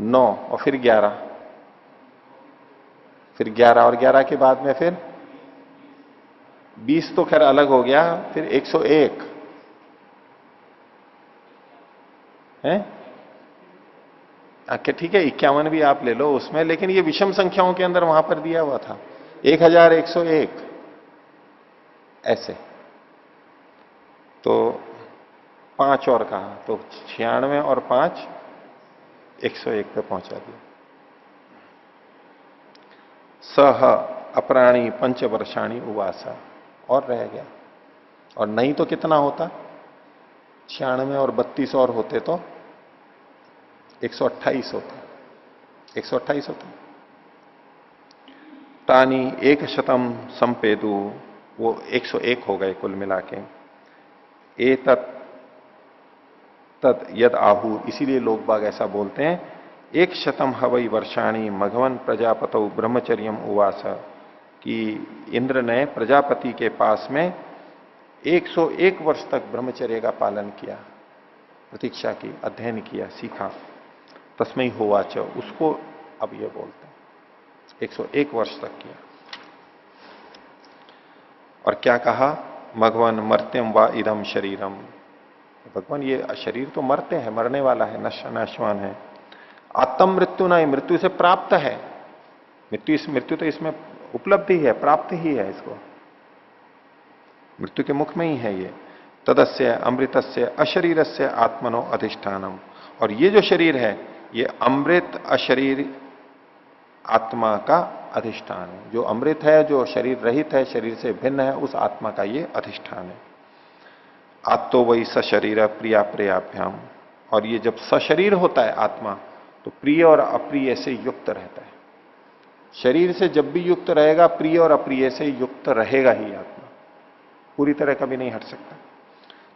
9 और फिर 11, फिर 11 और 11 के बाद में फिर 20 तो खैर अलग हो गया, फिर 101 है। ठीक है, 51 भी आप ले लो उसमें, लेकिन ये विषम संख्याओं के अंदर वहां पर दिया हुआ था 1101 ऐसे। तो 5 और कहा, तो 96 और 5 101 पे पहुंचा दिया। सह अपराणी 5 वर्षाणी उवासा, और रह गया। और नहीं तो कितना होता, 96 और 32 और होते तो 128 होता, 128 होता। तानी 100 संपेदु, वो 101 हो गए कुल मिला के। ए तत् यद आहु, इसीलिए लोग बाग ऐसा बोलते हैं, 100 हवई वर्षाणी मघवन प्रजापतौ ब्रह्मचर्यम उवास, कि इंद्र ने प्रजापति के पास में 101 वर्ष तक ब्रह्मचर्य का पालन किया, प्रतीक्षा की, अध्ययन किया, सीखा। तस्मै होवाच, उसको अब ये बोलते हैं 101 वर्ष तक किया। और क्या कहा, भगवान मर्त्यम व इदम शरीरम, भगवान ये शरीर तो मरते हैं, मरने वाला है, नाशवान है। आत्म मृत्यु नहीं, मृत्यु से प्राप्त है। मृत्यु तो इसमें उपलब्धि है, प्राप्त ही है इसको, मृत्यु के मुख में ही है ये। तदस्य अमृतस्य अशरीरस्य आत्मनो अधिष्ठानम, और ये जो शरीर है ये अमृत अशरीर आत्मा का अधिष्ठान है। जो अमृत है, जो शरीर रहित है, शरीर से भिन्न है, उस आत्मा का ये अधिष्ठान है। आत्तो वही सशरीर प्रिया प्रियाभ्याम, और ये जब सशरीर होता है आत्मा, तो प्रिय और अप्रिय से युक्त रहता है। शरीर से जब भी युक्त रहेगा, प्रिय और अप्रिय से युक्त रहेगा ही आत्मा, पूरी तरह कभी नहीं हट सकता।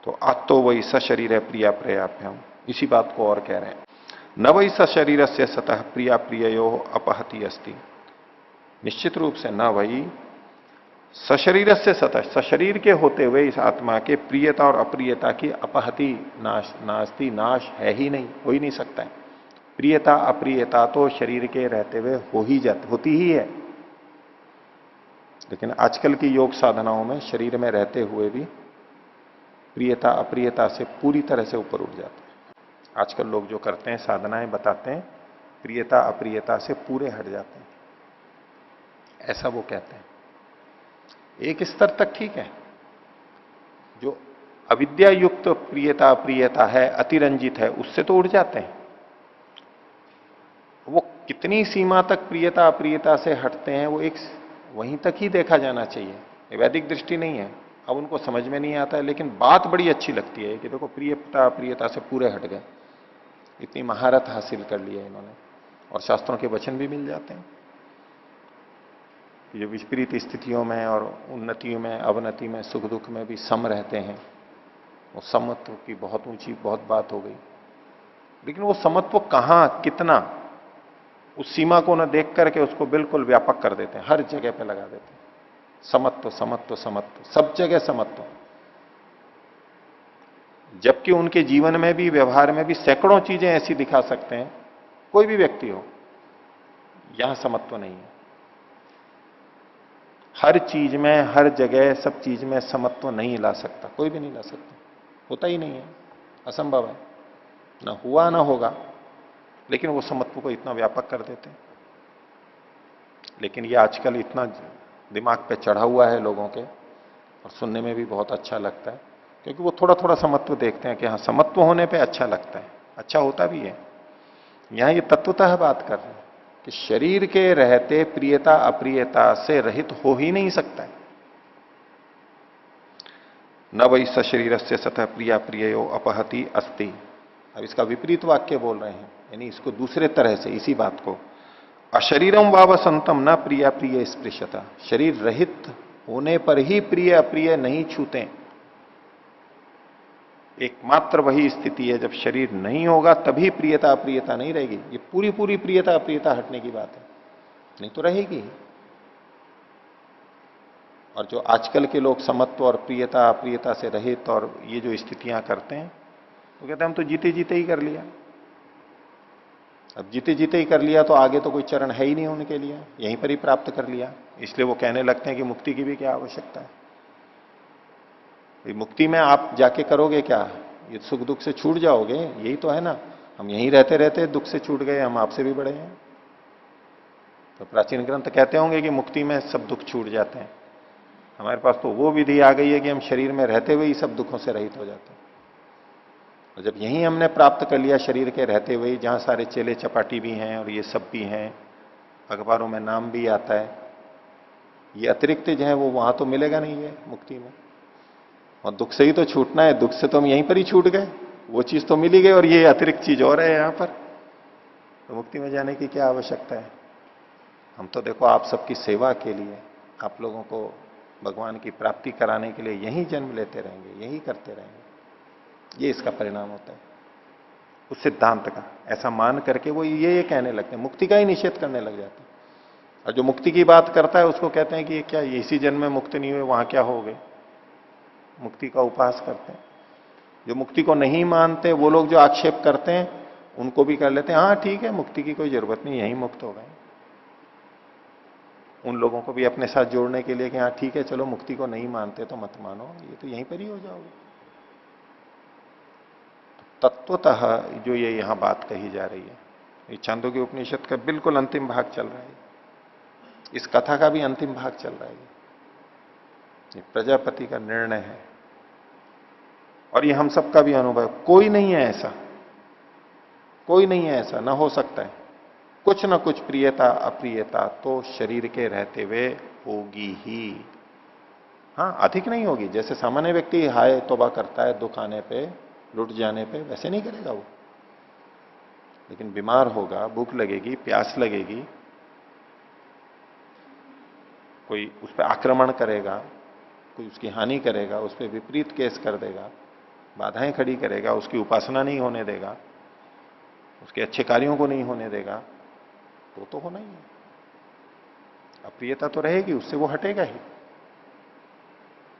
तो आत्तो वही सशरीर है प्रिया प्रियाभ्याम, इसी बात को और कह रहे हैं। न वही सशरीर से सतः प्रिया प्रियो अपहति अस्ति, निश्चित रूप से न वही सशरीर से सतः, सशरीर के होते हुए इस आत्मा के प्रियता और अप्रियता की अपहति, नास्ति, नाश है ही नहीं, हो ही नहीं सकता है। प्रियता अप्रियता तो शरीर के रहते हुए होती ही है। लेकिन आजकल की योग साधनाओं में शरीर में रहते हुए भी प्रियता अप्रियता से पूरी तरह से ऊपर उठ जाते हैं। आजकल लोग जो करते हैं, साधनाएं बताते हैं, प्रियता अप्रियता से पूरे हट जाते हैं, ऐसा वो कहते हैं। एक स्तर तक ठीक है, जो अविद्या युक्त प्रियता अप्रियता है, अतिरंजित है, उससे तो उठ जाते हैं। वो कितनी सीमा तक प्रियता अप्रियता से हटते हैं, वो एक वहीं तक ही देखा जाना चाहिए, वैदिक दृष्टि नहीं है। अब उनको समझ में नहीं आता है, लेकिन बात बड़ी अच्छी लगती है कि देखो प्रियता अप्रियता से पूरे हट गए, इतनी महारत हासिल कर ली है इन्होंने। और शास्त्रों के वचन भी मिल जाते हैं, जो विपरीत स्थितियों में और उन्नतियों में, अवनति में, सुख दुख में भी सम रहते हैं। वो समत्व की बहुत ऊंची बहुत बात हो गई, लेकिन वो समत्व कहां, कितना, उस सीमा को न देख करके उसको बिल्कुल व्यापक कर देते हैं, हर जगह पे लगा देते हैं। समत्व समत्व समत्व, सब जगह समत्व। जबकि उनके जीवन में भी, व्यवहार में भी सैकड़ों चीजें ऐसी दिखा सकते हैं, कोई भी व्यक्ति हो, यहां समत्व नहीं है। हर चीज में, हर जगह, सब चीज में समत्व नहीं ला सकता, कोई भी नहीं ला सकता, होता ही नहीं है, असंभव है, ना हुआ ना होगा। लेकिन वो समत्व को इतना व्यापक कर देते हैं। लेकिन ये आजकल इतना दिमाग पे चढ़ा हुआ है लोगों के, और सुनने में भी बहुत अच्छा लगता है, क्योंकि वो थोड़ा थोड़ा समत्व देखते हैं कि हाँ समत्व होने पे अच्छा लगता है, अच्छा होता भी है। यहां ये तत्वतः बात कर रहे हैं कि शरीर के रहते प्रियता अप्रियता से रहित हो ही नहीं सकता है। न वही सशरीर से सतह प्रिया प्रियो अपहति अस्ति। अब इसका विपरीत वाक्य बोल रहे हैं, यानी इसको दूसरे तरह से, इसी बात को, अशरीरम वावसंतम न प्रिया प्रिय स्पृशता। शरीर रहित होने पर ही प्रिय अप्रिय नहीं छूते। एकमात्र वही स्थिति है जब शरीर नहीं होगा तभी प्रियता अप्रियता नहीं रहेगी। ये पूरी पूरी प्रियता अप्रियता हटने की बात है, नहीं तो रहेगी। और जो आजकल के लोग समत्व और प्रियता अप्रियता से रहित और ये जो स्थितियां करते हैं, तो कहते हैं हम तो जीते जीते ही कर लिया। अब जीते जीते ही कर लिया तो आगे तो कोई चरण है ही नहीं उनके लिए, यहीं पर ही प्राप्त कर लिया। इसलिए वो कहने लगते हैं कि मुक्ति की भी क्या आवश्यकता है। मुक्ति में आप जाके करोगे क्या? ये सुख दुख से छूट जाओगे, यही तो है ना। हम यहीं रहते रहते दुख से छूट गए, हम आपसे भी बड़े हैं। तो प्राचीन ग्रंथ कहते होंगे कि मुक्ति में सब दुख छूट जाते हैं। हमारे पास तो वो विधि आ गई है कि हम शरीर में रहते हुए ही सब दुखों से रहित हो जाते हैं। और जब यही हमने प्राप्त कर लिया शरीर के रहते हुए, जहां सारे चेले चपाटी भी हैं और ये सब भी हैं, अखबारों में नाम भी आता है, ये अतिरिक्त जो है वो वहां तो मिलेगा नहीं है मुक्ति में। और दुख से ही तो छूटना है, दुख से तो हम यहीं पर ही छूट गए, वो चीज तो मिल ही गई और ये अतिरिक्त चीज और है यहां पर। तो मुक्ति में जाने की क्या आवश्यकता है? हम तो देखो आप सबकी सेवा के लिए, आप लोगों को भगवान की प्राप्ति कराने के लिए यही जन्म लेते रहेंगे, यही करते रहेंगे। ये इसका परिणाम होता है उस सिद्धांत का। ऐसा मान करके वो ये कहने लगते हैं, मुक्ति का ही निषेध करने लग जाते हैं। और जो मुक्ति की बात करता है उसको कहते हैं कि क्या इसी जन्म में मुक्त नहीं हुए, वहां क्या हो गए? मुक्ति का उपहास करते हैं। जो मुक्ति को नहीं मानते वो लोग जो आक्षेप करते हैं, उनको भी कर लेते हैं, हाँ ठीक है मुक्ति की कोई जरूरत नहीं, यही मुक्त हो गए। उन लोगों को भी अपने साथ जोड़ने के लिए कि हाँ ठीक है चलो मुक्ति को नहीं मानते तो मत मानो, ये तो यहीं पर ही हो जाओगे। तत्वतः जो ये यहां बात कही जा रही है, ये छांदोग्य उपनिषद का बिल्कुल अंतिम भाग चल रहा है, इस कथा का भी अंतिम भाग चल रहा है। ये प्रजापति का निर्णय है और ये हम सबका भी अनुभव। कोई नहीं है ऐसा, कोई नहीं है ऐसा, ना हो सकता है। कुछ ना कुछ प्रियता अप्रियता तो शरीर के रहते हुए होगी ही। हाँ अधिक नहीं होगी, जैसे सामान्य व्यक्ति हाय तौबा करता है दुख आने पे, लुट जाने पे, वैसे नहीं करेगा वो। लेकिन बीमार होगा, भूख लगेगी, प्यास लगेगी, कोई उस पर आक्रमण करेगा, कोई उसकी हानि करेगा, उस पर विपरीत केस कर देगा, बाधाएं खड़ी करेगा, उसकी उपासना नहीं होने देगा, उसके अच्छे कार्यों को नहीं होने देगा, तो होना ही है। अप्रियता तो रहेगी, उससे वो हटेगा ही,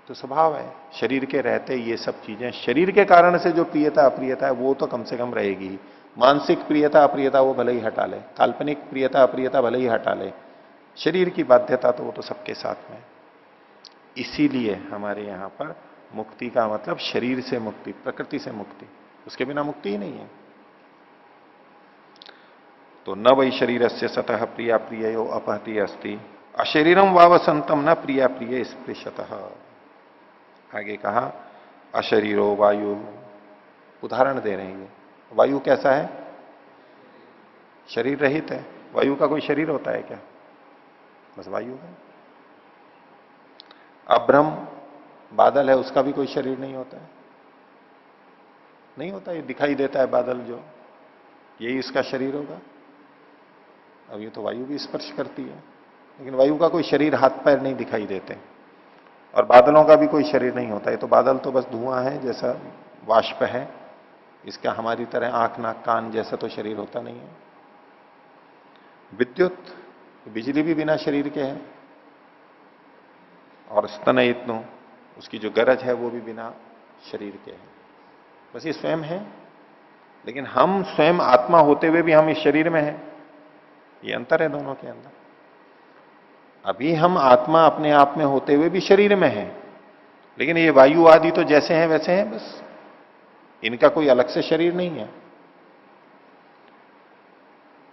तो स्वभाव है। शरीर के रहते ये सब चीजें, शरीर के कारण से जो प्रियता अप्रियता है वो तो कम से कम रहेगी। मानसिक प्रियता अप्रियता वो भले ही हटा ले, काल्पनिक प्रियता अप्रियता भले ही हटा ले, शरीर की बाध्यता तो वो तो सबके साथ में। इसीलिए हमारे यहां पर मुक्ति का मतलब शरीर से मुक्ति, प्रकृति से मुक्ति, उसके बिना मुक्ति ही नहीं है। तो न वही शरीर से सतह प्रिया प्रियो अपहति अस्ति अशरीरम वावसंतम न प्रिया प्रिय स्पृशतः। आगे कहा अशरीरो वायु, उदाहरण दे रहे हैं। वायु कैसा है? शरीर रहित है। वायु का कोई शरीर होता है क्या? बस वायु है। अभ्रम बादल है, उसका भी कोई शरीर नहीं होता है, नहीं होता, ये दिखाई देता है बादल जो, यही इसका शरीर होगा। अब ये तो वायु भी स्पर्श करती है, लेकिन वायु का कोई शरीर हाथ पैर नहीं दिखाई देते, और बादलों का भी कोई शरीर नहीं होता। ये तो बादल तो बस धुआं है, जैसा वाष्प है, इसका हमारी तरह आंख नाक कान जैसा तो शरीर होता नहीं है। विद्युत, बिजली भी बिना शरीर के है, और स्तनयित्नु, उसकी जो गरज है वो भी बिना शरीर के है। बस ये स्वयं है, लेकिन हम स्वयं आत्मा होते हुए भी हम इस शरीर में हैं। ये अंतर है दोनों के अंदर। अभी हम आत्मा अपने आप में होते हुए भी शरीर में है, लेकिन ये वायु आदि तो जैसे हैं वैसे हैं बस, इनका कोई अलग से शरीर नहीं है।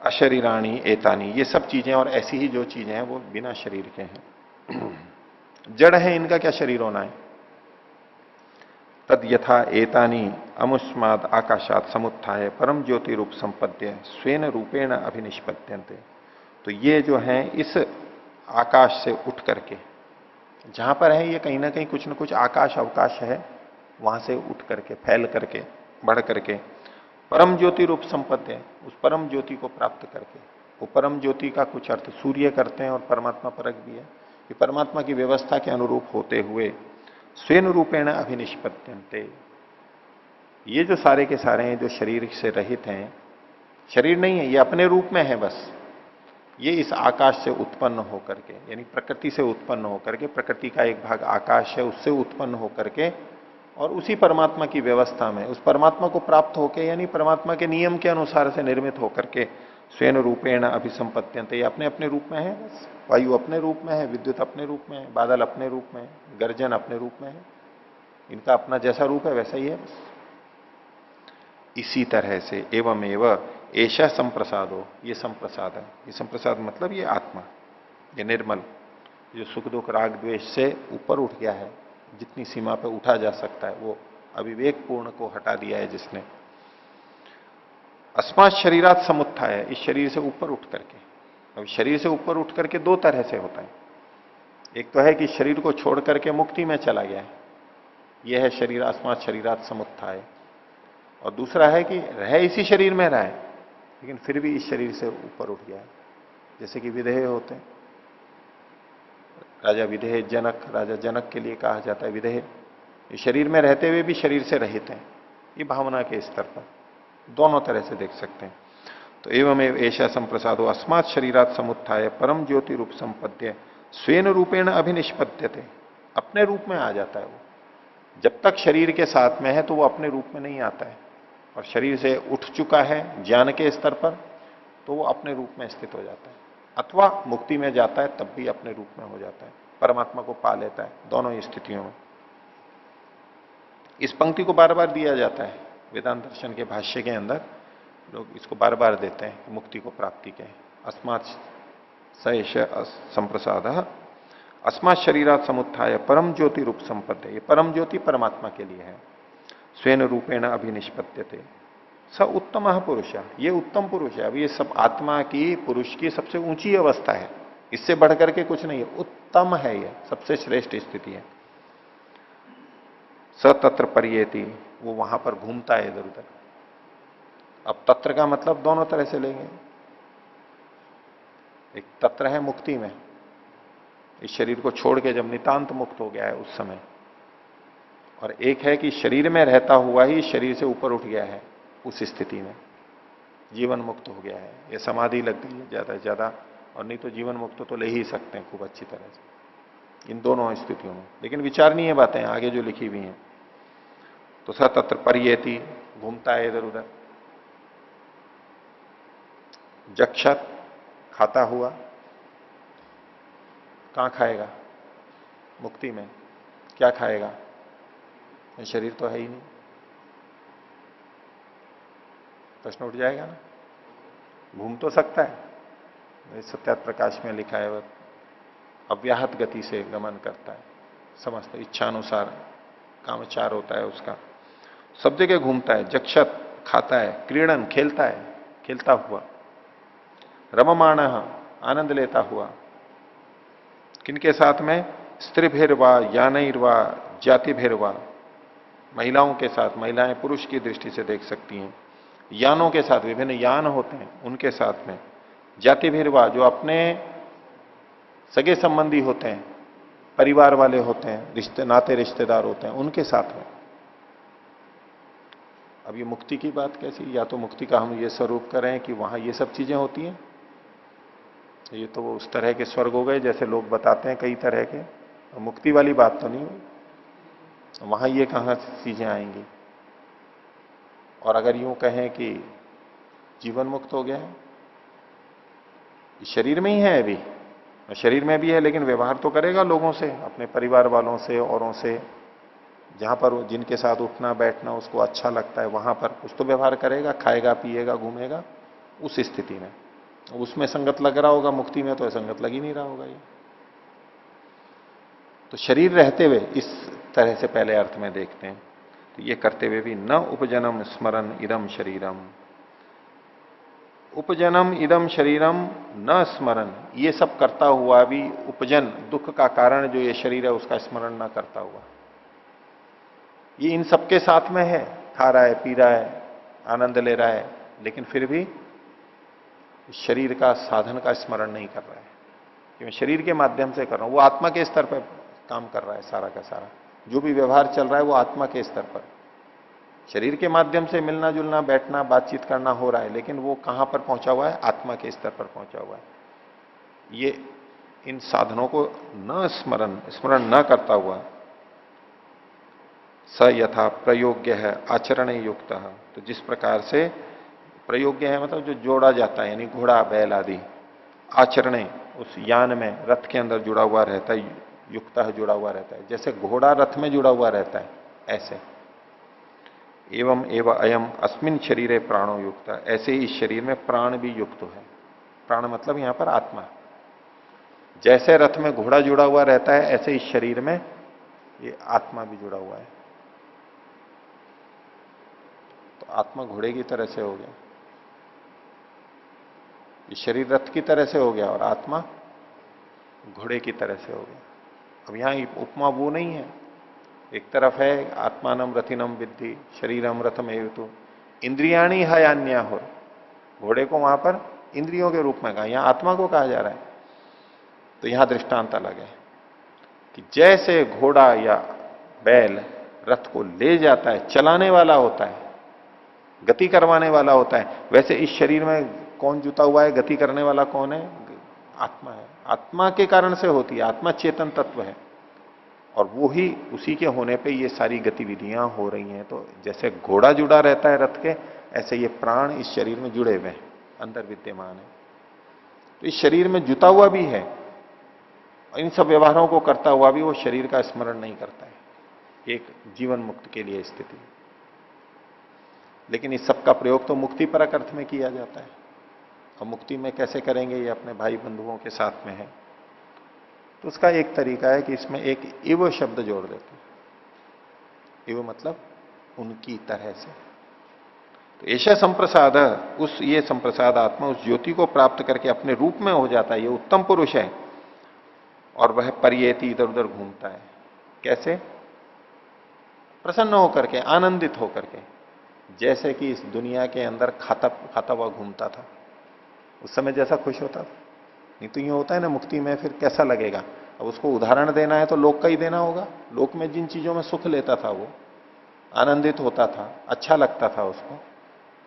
अशरीराणी एतानी, ये सब चीजें और ऐसी ही जो चीजें हैं वो बिना शरीर के हैं। जड़ है, इनका क्या शरीर होना है। तद यथा एतानी अमुष्माद आकाशात समुत्थाय परम ज्योति रूप संपद्य स्वेन रूपेण अभिनिष्पद्यन्ते। तो ये जो है इस आकाश से उठ करके, जहां पर है ये कहीं ना कहीं कुछ ना कुछ आकाश अवकाश है, वहां से उठ करके फैल करके बढ़ करके परम ज्योति रूप संपत्ति, उस परम ज्योति को प्राप्त करके, वो परम ज्योति का कुछ अर्थ सूर्य करते हैं और परमात्मा परक भी है, कि परमात्मा की व्यवस्था के अनुरूप होते हुए स्वयं रूपेण अभिनिष्पत्यन्ते। ये जो सारे के सारे हैं जो शरीर से रहित हैं, शरीर नहीं है, ये अपने रूप में है बस, ये इस आकाश से उत्पन्न होकर के, यानी प्रकृति से उत्पन्न होकर के, प्रकृति का एक भाग आकाश है उससे उत्पन्न होकर के, और उसी परमात्मा की व्यवस्था में उस परमात्मा को प्राप्त होकर, यानी परमात्मा के नियम के अनुसार से निर्मित होकर के स्वयं रूपेण अभिसंपत्यंत, ये अपने अपने रूप में है बस। वायु अपने रूप में है, विद्युत अपने रूप में है, बादल अपने रूप में है, गर्जन अपने रूप में है, इनका अपना जैसा रूप है वैसा ही है बस। इसी तरह से एवं ऐसा संप्रसाद हो, ये संप्रसाद है, ये संप्रसाद मतलब ये आत्मा, ये निर्मल, जो सुख दुख राग द्वेष से ऊपर उठ गया है, जितनी सीमा पे उठा जा सकता है, वो अविवेक पूर्ण को हटा दिया है जिसने। अस्मात् शरीरात समुत्थाय है, इस शरीर से ऊपर उठ करके। अब शरीर से ऊपर उठ करके दो तरह से होता है, एक तो है कि शरीर को छोड़ करके मुक्ति में चला गया है, यह है शरीर अस्मात् शरीरात समुत्थाय। और दूसरा है कि रह इसी शरीर में रहा है, लेकिन फिर भी इस शरीर से ऊपर उठ गया है, जैसे कि विदेह होते हैं, राजा विदेह जनक, राजा जनक के लिए कहा जाता है विदेह, ये शरीर में रहते हुए भी शरीर से रहित हैं, ये भावना के स्तर पर दोनों तरह से देख सकते हैं। तो एवं ऐसा संप्रसादो अस्मात् शरीरात समुत्थाय परम ज्योति रूप संपद्य स्वेन रूपेण अभिनिष्पद्यते, अपने रूप में आ जाता है वो। जब तक शरीर के साथ में है तो वो अपने रूप में नहीं आता है, और शरीर से उठ चुका है ज्ञान के स्तर पर तो वो अपने रूप में स्थित हो जाता है, अथवा मुक्ति में जाता है तब भी अपने रूप में हो जाता है, परमात्मा को पा लेता है, दोनों ही स्थितियों में। इस पंक्ति को बार बार दिया जाता है वेदांत दर्शन के भाष्य के अंदर, लोग इसको बार बार देते हैं मुक्ति को प्राप्ति के। अस्मात् सैष संप्रसाद अस्मात् शरीरात समुत्थाय परम ज्योति रूप संपद्य, ये परम ज्योति परमात्मा के लिए है। स्वेन रूपेण अभिनिष्पत्यते स उत्तम पुरुष, ये उत्तम पुरुष है। अब ये सब आत्मा की, पुरुष की सबसे ऊंची अवस्था है, इससे बढ़कर के कुछ नहीं है, उत्तम है, ये सबसे श्रेष्ठ स्थिति है। स तत्र परियेति, वो वहां पर घूमता है इधर उधर। अब तत्र का मतलब दोनों तरह से लेंगे, एक तत्र है मुक्ति में, इस शरीर को छोड़ के जब नितांत मुक्त हो गया है उस समय, और एक है कि शरीर में रहता हुआ ही शरीर से ऊपर उठ गया है, उस स्थिति में जीवन मुक्त हो गया है, ये समाधि लग गई है ज्यादा से ज्यादा, और नहीं तो जीवन मुक्त तो ले ही सकते हैं खूब अच्छी तरह से इन दोनों स्थितियों में। लेकिन विचारणीय बातें आगे जो लिखी हुई हैं, तो स तत्र परियेति, घूमता है इधर उधर। जक्षत, खाता हुआ, कहां खाएगा मुक्ति में, क्या खाएगा, ये शरीर तो है ही नहीं, प्रश्न उठ जाएगा ना। घूम तो सकता है, सत्यात प्रकाश में लिखा है, वह अव्याहत गति से गमन करता है, समस्त इच्छानुसार कामचार होता है उसका, सब जगह घूमता है। जक्षत, खाता है, क्रीड़न, खेलता है, खेलता हुआ, रममाण, आनंद लेता हुआ, किनके साथ में, स्त्री भेरवा, यानैर्वा, जाति भेरवा, महिलाओं के साथ, महिलाएं पुरुष की दृष्टि से देख सकती हैं, यानों के साथ, विभिन्न यान होते हैं उनके साथ में, जाति भेरवा, जो अपने सगे संबंधी होते हैं, परिवार वाले होते हैं, रिश्ते नाते रिश्तेदार होते हैं, उनके साथ में। अब ये मुक्ति की बात कैसी, या तो मुक्ति का हम ये स्वरूप करें कि वहां ये सब चीजें होती हैं, ये तो वो उस तरह के स्वर्ग हो गए जैसे लोग बताते हैं कई तरह के, और मुक्ति वाली बात तो नहीं हुई, वहां ये कहां चीजें आएंगी। और अगर यूं कहें कि जीवन मुक्त हो गया है, शरीर में ही है अभी, और शरीर में भी है, लेकिन व्यवहार तो करेगा लोगों से, अपने परिवार वालों से, औरों से, जहां पर जिनके साथ उठना बैठना उसको अच्छा लगता है वहां पर कुछ तो व्यवहार करेगा, खाएगा पिएगा घूमेगा। उस स्थिति में उसमें संगत लग रहा होगा, मुक्ति में तो संगत लग ही नहीं रहा होगा ये। तो शरीर रहते हुए इस तरह से पहले अर्थ में देखते हैं, तो ये करते हुए भी न उपजनम स्मरण इदम शरीरम, उपजनम इदम शरीरम न स्मरण, ये सब करता हुआ भी उपजन दुख का कारण जो ये शरीर है उसका स्मरण न करता हुआ, ये इन सबके साथ में है, खा रहा है पी रहा है आनंद ले रहा है, लेकिन फिर भी शरीर का साधन का स्मरण नहीं कर रहा है कि मैं शरीर के माध्यम से कर रहा हूं। वो आत्मा के स्तर पर काम कर रहा है, सारा का सारा जो भी व्यवहार चल रहा है वो आत्मा के स्तर पर, शरीर के माध्यम से मिलना जुलना बैठना बातचीत करना हो रहा है, लेकिन वो कहां पर पहुंचा हुआ है, आत्मा के स्तर पर पहुंचा हुआ है। ये इन साधनों को न स्मरण न करता हुआ स यथा प्रयोग्य है आचरण युक्त, तो जिस प्रकार से प्रयोग्य है मतलब जो जोड़ा जाता है, यानी घोड़ा बैल आदि, आचरण उस यान में रथ के अंदर जुड़ा हुआ रहता है, युक्त जुड़ा हुआ रहता है, जैसे घोड़ा रथ में जुड़ा हुआ रहता है ऐसे। एवं एवं अयम अस्मिन शरीरे प्राणो युक्त, ऐसे ही इस शरीर में प्राण भी युक्त है। प्राण मतलब यहां पर आत्मा, जैसे रथ में घोड़ा जुड़ा हुआ रहता है ऐसे इस शरीर में ये आत्मा भी जुड़ा हुआ है। तो आत्मा घोड़े की तरह से हो गया, ये शरीर रथ की तरह से हो गया और आत्मा घोड़े की तरह से हो गया। अब यहां उपमा वो नहीं है, एक तरफ है आत्मानम रथिनम विद्धि शरीरम रथम एवतु इंद्रियाणी हयान्या हो, घोड़े को वहां पर इंद्रियों के रूप में कहा, यहां आत्मा को कहा जा रहा है। तो यहां दृष्टांत अलग है कि जैसे घोड़ा या बैल रथ को ले जाता है, चलाने वाला होता है, गति करवाने वाला होता है, वैसे इस शरीर में कौन जुटा हुआ है, गति करने वाला कौन है, आत्मा है। आत्मा के कारण से होती है, आत्मा चेतन तत्व है और वो ही उसी के होने पे ये सारी गतिविधियां हो रही हैं। तो जैसे घोड़ा जुड़ा रहता है रथ के, ऐसे ये प्राण इस शरीर में जुड़े हुए हैं, अंदर विद्यमान है। तो इस शरीर में जुटा हुआ भी है और इन सब व्यवहारों को करता हुआ भी वो शरीर का स्मरण नहीं करता है, एक जीवन मुक्त के लिए स्थिति। लेकिन इस सब का प्रयोग तो मुक्ति परक अर्थ में किया जाता है, और मुक्ति में कैसे करेंगे ये अपने भाई बंधुओं के साथ में है। तो उसका एक तरीका है कि इसमें एक इव शब्द जोड़ देते हैं, इव मतलब उनकी तरह से। तो ऐसा संप्रसाद, उस ये संप्रसाद आत्मा उस ज्योति को प्राप्त करके अपने रूप में हो जाता है, ये उत्तम पुरुष है और वह परियेति इधर उधर घूमता है। कैसे? प्रसन्न होकर के, आनंदित होकर के, जैसे कि इस दुनिया के अंदर खाता खाता हुआ घूमता था उस समय जैसा खुश होता था। नहीं तो ये होता है ना मुक्ति में, फिर कैसा लगेगा। अब उसको उदाहरण देना है तो लोक का ही देना होगा। लोक में जिन चीजों में सुख लेता था, वो आनंदित होता था, अच्छा लगता था उसको,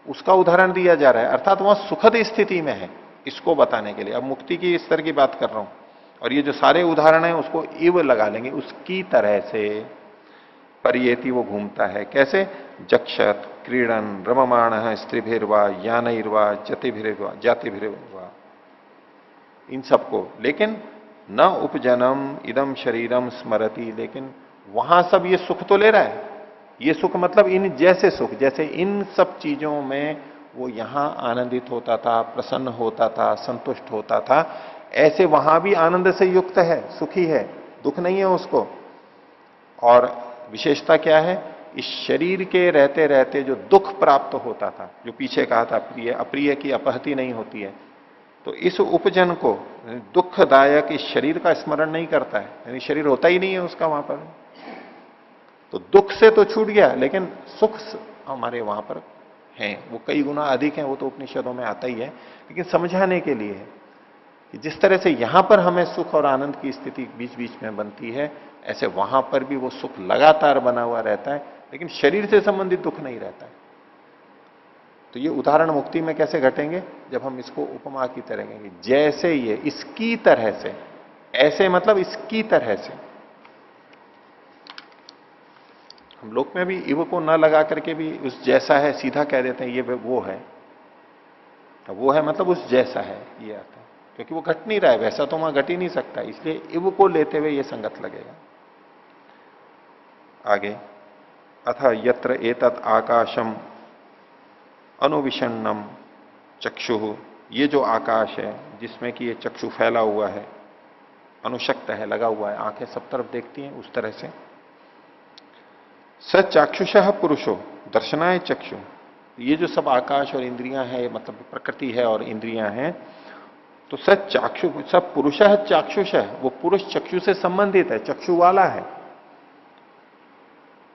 उसका उदाहरण दिया जा रहा है, अर्थात वह सुखद स्थिति में है, इसको बताने के लिए। अब मुक्ति की स्तर की बात कर रहा हूं, और ये जो सारे उदाहरण है उसको इव लगा लेंगे, उसकी तरह से परियेति वो घूमता है। कैसे? जक्षत क्रीडन रममाण स्त्रीभिर्वा यानैर्वा जतिभिर्वा जातिभिर्वा, इन सबको। लेकिन न उपजनम इदम शरीरम स्मरति, लेकिन वहां सब ये सुख तो ले रहा है। ये सुख मतलब इन जैसे सुख, जैसे इन सब चीजों में वो यहां आनंदित होता था, प्रसन्न होता था, संतुष्ट होता था, ऐसे वहां भी आनंद से युक्त है, सुखी है, दुख नहीं है उसको। और विशेषता क्या है? इस शरीर के रहते रहते जो दुख प्राप्त होता था, जो पीछे कहा था प्रिय अप्रिय की अपहति नहीं होती है, तो इस उपजन को दुखदायक इस शरीर का स्मरण नहीं करता है, यानी शरीर होता ही नहीं है उसका वहां पर। तो दुख से तो छूट गया, लेकिन सुख हमारे वहां पर हैं, वो कई गुना अधिक हैं, वो तो उपनिषदों में आता ही है। लेकिन समझाने के लिए है कि जिस तरह से यहां पर हमें सुख और आनंद की स्थिति बीच बीच में बनती है, ऐसे वहां पर भी वो सुख लगातार बना हुआ रहता है, लेकिन शरीर से संबंधित दुख नहीं रहता है। तो ये उदाहरण मुक्ति में कैसे घटेंगे? जब हम इसको उपमा की तरह कहेंगे, जैसे ये इसकी तरह से, ऐसे मतलब इसकी तरह से। हम लोक में भी इव को न लगा करके भी उस जैसा है सीधा कह देते हैं, ये वो है। वो है मतलब उस जैसा है, ये अर्थ है। क्योंकि वो घट नहीं रहा है, वैसा तो वहां घट ही नहीं सकता, इसलिए इव को लेते हुए ये संगत लगेगा। आगे, अथ यत्र एतत् आकाशम अनुविषण्णम चक्षु, ये जो आकाश है जिसमें कि ये चक्षु फैला हुआ है, अनुशक्त है, लगा हुआ है, आंखें सब तरफ देखती हैं उस तरह से। स चाक्षुषः पुरुषो दर्शनाय चक्षु, ये जो सब आकाश और इंद्रियां हैं, मतलब प्रकृति है और इंद्रियां हैं, तो सच चाक्षु, सब पुरुष है चाक्षुष है, वो पुरुष चक्षु से संबंधित है, चक्षु वाला है।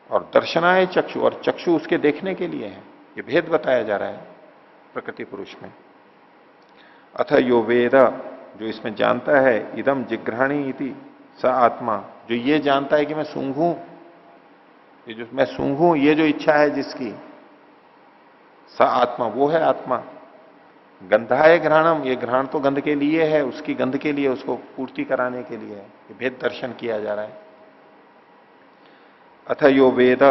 और दर्शनाय चक्षु, और चक्षु उसके देखने के लिए है, ये भेद बताया जा रहा है प्रकृति पुरुष में। अथ यो वेद, जो इसमें जानता है, इदम जिघ्राणी इति स आत्मा, जो ये जानता है कि मैं सूंघूं, ये जो मैं सूंघूं, ये जो इच्छा है जिसकी, स आत्मा, वो है आत्मा। गंधाय घ्राणम, ये घ्राण तो गंध के लिए है, उसकी गंध के लिए, उसको पूर्ति कराने के लिए है, ये भेद दर्शन किया जा रहा है। अथ यो वेद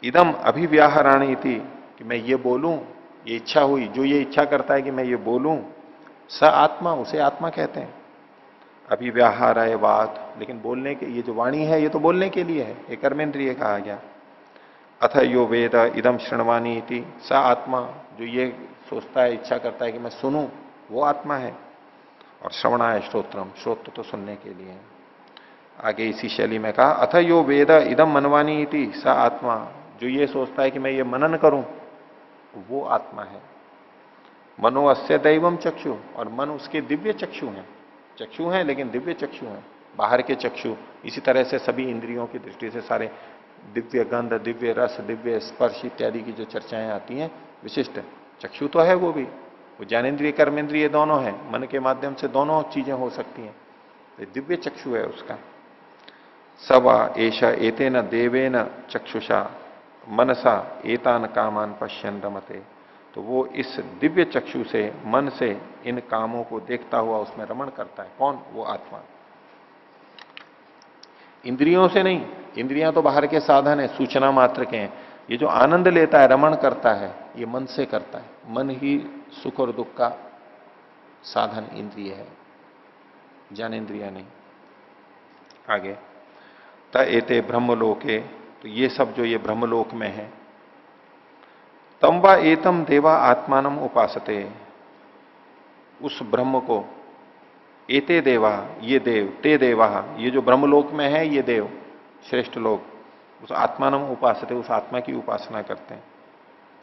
इदम अभिव्याहराणी थी, कि मैं ये बोलूं, ये इच्छा हुई, जो ये इच्छा करता है कि मैं ये बोलूं, स आत्मा, उसे आत्मा कहते हैं। अभिव्याहाराय वात, लेकिन बोलने के, ये जो वाणी है ये तो बोलने के लिए है, ये कर्मेंद्रिय कहा गया। अथ यो वेद इदम शृणवानी थी स आत्मा, जो ये सोचता है, इच्छा करता है कि मैं सुनूं, वो आत्मा है। और श्रवणाय श्रोत्रम, श्रोत्र तो सुनने के लिए है। आगे इसी शैली में कहा, अथ यो वेद इदम मनवानी थी स आत्मा, जो ये सोचता है कि मैं ये मनन करूं, वो आत्मा है। मनो अस्य दैवम चक्षु, और मन उसके दिव्य चक्षु हैं, चक्षु हैं लेकिन दिव्य चक्षु हैं, बाहर के चक्षु। इसी तरह से सभी इंद्रियों की दृष्टि से सारे दिव्य गंध, दिव्य रस, दिव्य स्पर्श इत्यादि की जो चर्चाएं आती हैं, विशिष्ट चक्षु तो है वो भी, वो ज्ञानेन्द्रिय कर्मेंद्रिय दोनों है, मन के माध्यम से दोनों चीजें हो सकती हैं, तो दिव्य चक्षु है उसका। सवा एषा एतेन देवेन चक्षुषा मनसा एतान कामान पश्यन रमते, तो वो इस दिव्य चक्षु से, मन से इन कामों को देखता हुआ उसमें रमण करता है। कौन? वो आत्मा। इंद्रियों से नहीं, इंद्रियां तो बाहर के साधन है, सूचना मात्र के हैं। ये जो आनंद लेता है, रमण करता है, ये मन से करता है। मन ही सुख और दुख का साधन इंद्रिय है, ज्ञानेन्द्रिय नहीं। आगे, त एते ब्रह्मलोके, तो ये सब जो ये ब्रह्मलोक में है, तम वा एतम देवा आत्मानम उपासते, उस ब्रह्म को, एते देवा, ये देव, ते देवा, ये जो ब्रह्मलोक में है ये देव, श्रेष्ठ लोग, उस आत्मानम उपासते, उस आत्मा की उपासना करते हैं।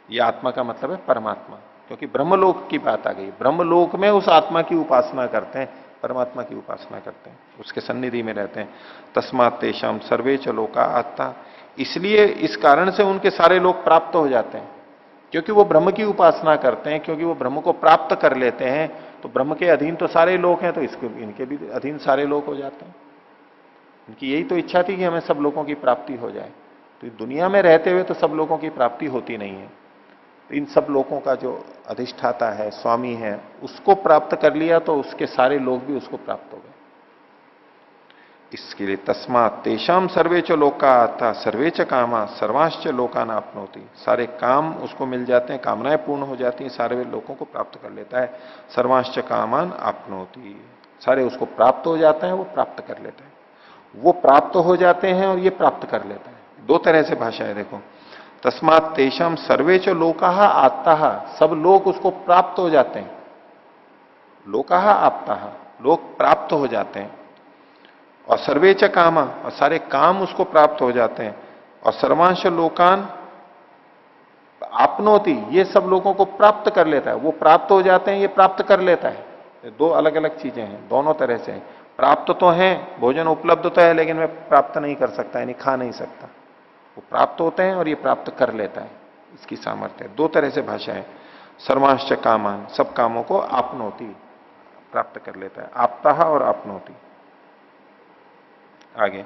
ये आत्मा का मतलब है परमात्मा, क्योंकि ब्रह्मलोक की बात आ गई, ब्रह्मलोक में उस आत्मा की उपासना करते हैं, परमात्मा की उपासना करते हैं, उसके सन्निधि में रहते हैं। तस्मात् तेषाम सर्वे च लोका आत्ता, इसलिए इस कारण से उनके सारे लोग प्राप्त हो जाते हैं, क्योंकि वो ब्रह्म की उपासना करते हैं, क्योंकि वो ब्रह्म को प्राप्त कर लेते हैं। तो ब्रह्म के अधीन तो सारे लोग हैं, तो इसको, इनके भी अधीन सारे लोग हो जाते हैं। इनकी यही तो इच्छा थी कि हमें सब लोगों की प्राप्ति हो जाए, तो दुनिया में रहते हुए तो सब लोगों की प्राप्ति होती नहीं है। तो इन सब लोगों का जो अधिष्ठाता है, स्वामी है, उसको प्राप्त कर लिया तो उसके सारे लोग भी उसको प्राप्त हो गए। इसके लिए तस्मात् तेषाम सर्वे च लोका आता सर्वे च कामा सर्वांश्च लोकान आपनोति, सारे काम उसको मिल जाते हैं, कामनाएं पूर्ण हो जाती हैं, सारे लोगों को प्राप्त कर लेता है। सर्वांश्च कामान आपनोति, सारे उसको प्राप्त हो जाते हैं, वो प्राप्त कर लेता है। वो प्राप्त हो जाते हैं और ये प्राप्त कर लेता है। दो तरह से भाषा है देखो। तस्मात् तेषाम सर्वे च लोका आत्ता, सब लोग उसको प्राप्त हो जाते हैं। लोका आपता, लोग प्राप्त हो जाते हैं। और सर्वे च कामा, और सारे काम उसको प्राप्त हो जाते हैं। और सर्वांश लोकान आपनोति, ये सब लोगों को प्राप्त कर लेता है। वो प्राप्त हो जाते हैं, ये प्राप्त कर लेता है। ये दो अलग अलग चीजें हैं, दोनों तरह से हैं। प्राप्त तो है, भोजन उपलब्ध तो है, लेकिन मैं प्राप्त नहीं कर सकता, यानी खा नहीं सकता। वो प्राप्त होते हैं और ये प्राप्त कर लेता है, इसकी सामर्थ्य है। दो तरह से भाषा है। सर्वांश कामान, सब कामों को आपनोति, प्राप्त कर लेता है। आपता और आपनोति। आगे,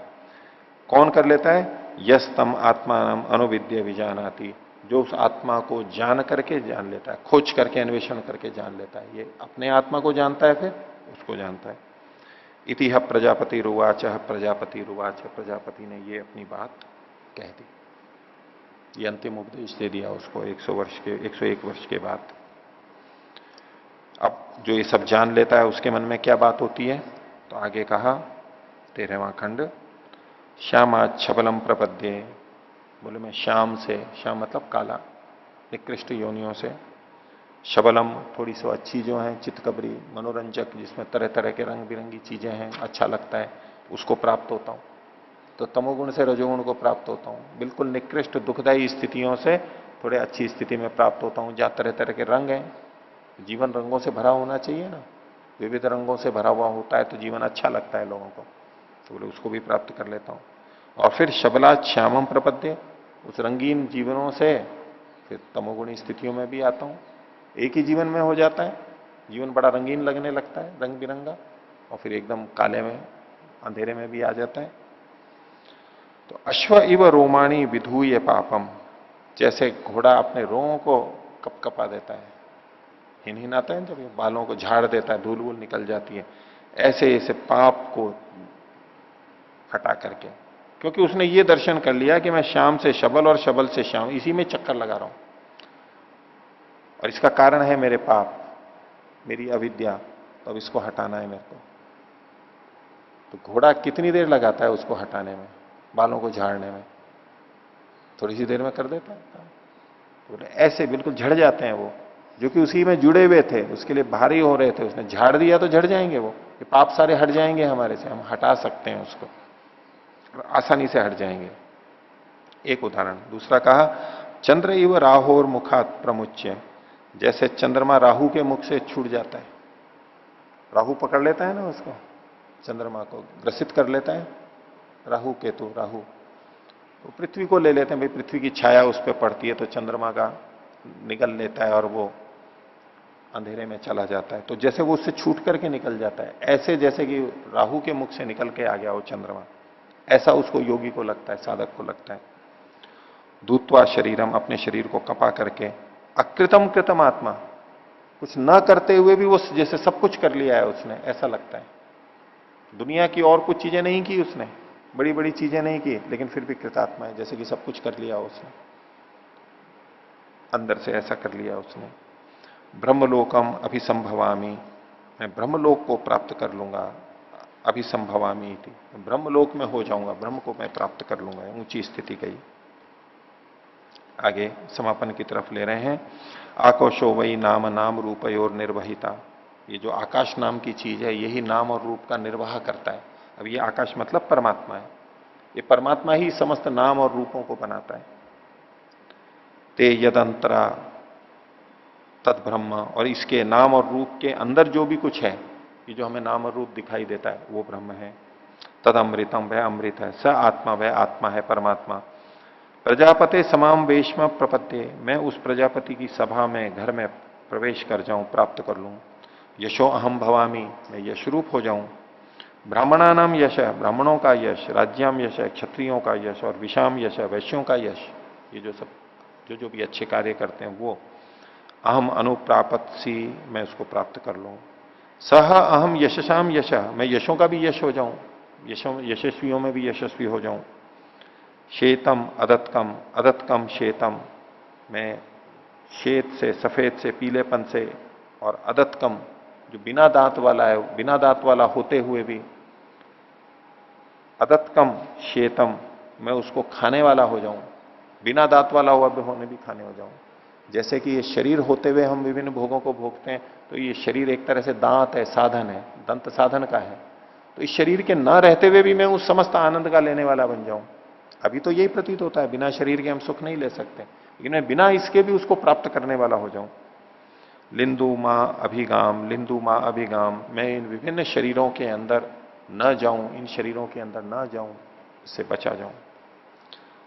कौन कर लेता है? यस तम आत्मानम अनुविद्य विजानाति, जो उस आत्मा को जान करके जान लेता है, खोज करके, अन्वेषण करके जान लेता है। ये अपने आत्मा को जानता है, फिर उसको जानता है। इतिह प्रजापति रुवाच, प्रजापति रुवाच, प्रजापति ने ये अपनी बात कह दी, ये अंतिम उपदेश दे दिया उसको 100 वर्ष के, 101 वर्ष के बाद। अब जो ये सब जान लेता है उसके मन में क्या बात होती है? तो आगे कहा 13वां खंड, श्यामा छबलम प्रपद्ये। बोले मैं श्याम से, श्याम मतलब काला, निकृष्ट योनियों से, शबलम थोड़ी सी अच्छी जो है, चितकबरी मनोरंजक जिसमें तरह तरह के रंग बिरंगी चीजें हैं, अच्छा लगता है, उसको प्राप्त होता हूं। तो तमोगुण से रजोगुण को प्राप्त होता हूं। बिल्कुल निकृष्ट दुखदायी स्थितियों से थोड़े अच्छी स्थिति में प्राप्त होता हूं, जहां तरह तरह के रंग हैं। जीवन रंगों से भरा होना चाहिए ना, विविध रंगों से भरा हुआ होता है तो जीवन अच्छा लगता है लोगों को, तो बोले उसको भी प्राप्त कर लेता हूं। और फिर शबला श्यामम प्रपद्य, उस रंगीन जीवनों से फिर तमोगुणी स्थितियों में भी आता हूं। एक ही जीवन में हो जाता है, जीवन बड़ा रंगीन लगने लगता है, रंग बिरंगा, और फिर एकदम काले में, अंधेरे में भी आ जाता है। तो अश्व इव रोमाणी विधूय पापम, जैसे घोड़ा अपने रोमों को कपकपा देता है, हिन आता है जब ये बालों को झाड़ देता है, धूल वूल निकल जाती है, ऐसे ऐसे पाप को हटा करके, क्योंकि उसने ये दर्शन कर लिया कि मैं श्याम से शबल और शबल से श्याम, इसी में चक्कर लगा रहा हूं, और इसका कारण है मेरे पाप, मेरी अविद्या, तो अब इसको हटाना है मेरे को। तो घोड़ा कितनी देर लगाता है उसको हटाने में, बालों को झाड़ने में? थोड़ी सी देर में कर देता है। तो ऐसे बिल्कुल झड़ जाते हैं वो, जो कि उसी में जुड़े हुए थे, उसके लिए भारी हो रहे थे, उसने झाड़ दिया तो झड़ जाएंगे वो, ये पाप सारे हट जाएंगे हमारे से, हम हटा सकते हैं उसको, आसानी से हट जाएंगे। एक उदाहरण। दूसरा कहा, चंद्र इव राहोर मुखात प्रमुच्य, जैसे चंद्रमा राहु के मुख से छूट जाता है, राहु पकड़ लेता है ना उसको, चंद्रमा को ग्रसित कर लेता है, राहु केतु, राहु तो पृथ्वी को ले लेते हैं, भाई पृथ्वी की छाया उस पर पड़ती है तो चंद्रमा का निगल लेता है और वो अंधेरे में चला जाता है। तो जैसे वो उससे छूट करके निकल जाता है, ऐसे जैसे कि राहु के मुख से निकल के आ गया वो चंद्रमा, ऐसा उसको योगी को लगता है, साधक को लगता है। दूत्वा शरीरम, अपने शरीर को कपा करके, अकृतम कृतम आत्मा, कुछ ना करते हुए भी वो जैसे सब कुछ कर लिया है उसने, ऐसा लगता है। दुनिया की और कुछ चीजें नहीं की उसने, बड़ी बड़ी चीजें नहीं की, लेकिन फिर भी कृतात्मा है, जैसे कि सब कुछ कर लिया उसने, अंदर से ऐसा कर लिया उसने। ब्रह्मलोकम अभिसंभवामी, मैं ब्रह्मलोक को प्राप्त कर लूंगा, अभिसंभवामी थी, ब्रह्मलोक में हो जाऊंगा, ब्रह्म को मैं प्राप्त कर लूंगा, ऊंची स्थिति गई। आगे समापन की तरफ ले रहे हैं, आकोशो वही नाम नाम रूपयोर निर्वहिता, ये जो आकाश नाम की चीज है यही नाम और रूप का निर्वाह करता है। अब ये आकाश मतलब परमात्मा है, ये परमात्मा ही समस्त नाम और रूपों को बनाता है। ते यदंतरा तद ब्रह्म, और इसके नाम और रूप के अंदर जो भी कुछ है, ये जो हमें नाम और रूप दिखाई देता है वो ब्रह्म है। तद अमृतम, वह अमृत है। स आत्मा, वह आत्मा है, परमात्मा। प्रजापते समाम वेशम प्रपत्ते, मैं उस प्रजापति की सभा में, घर में प्रवेश कर जाऊं, प्राप्त कर लूं। यशो अहम भवामी, मैं यशरूप हो जाऊं। ब्राह्मणा नाम यश, ब्राह्मणों का यश। राज्याम यश, क्षत्रियों का यश। और विषाम यश, वैश्यों का यश। ये जो सब जो भी अच्छे कार्य करते हैं वो अहम अनुप्रापत्सी, मैं उसको प्राप्त कर लूं। सह अहम यशसाम यश, मैं यशों का भी यश हो जाऊं, यशस्वियों में भी यशस्वी हो जाऊं। श्वेतम अदत्कम, अदत्कम श्वेतम, मैं श्वेत से, सफेद से, पीलेपन से, और अदत्कम जो बिना दांत वाला है, बिना दांत वाला होते हुए भी, अदत्कम श्वेतम, मैं उसको खाने वाला हो जाऊं, बिना दांत वाला हुआ भी होने भी खाने हो जाऊं। जैसे कि ये शरीर होते हुए हम विभिन्न भोगों को भोगते हैं, तो ये शरीर एक तरह से दांत है, साधन है, दंत साधन का है। तो इस शरीर के ना रहते हुए भी मैं उस समस्त आनंद का लेने वाला बन जाऊं। अभी तो यही प्रतीत होता है, बिना शरीर के हम सुख नहीं ले सकते, लेकिन मैं बिना इसके भी उसको प्राप्त करने वाला हो जाऊं। लिंदु मां अभिगाम, लिंदु मां अभिगाम, मैं इन विभिन्न शरीरों के अंदर न जाऊं, इन शरीरों के अंदर न जाऊं, इससे बचा जाऊं।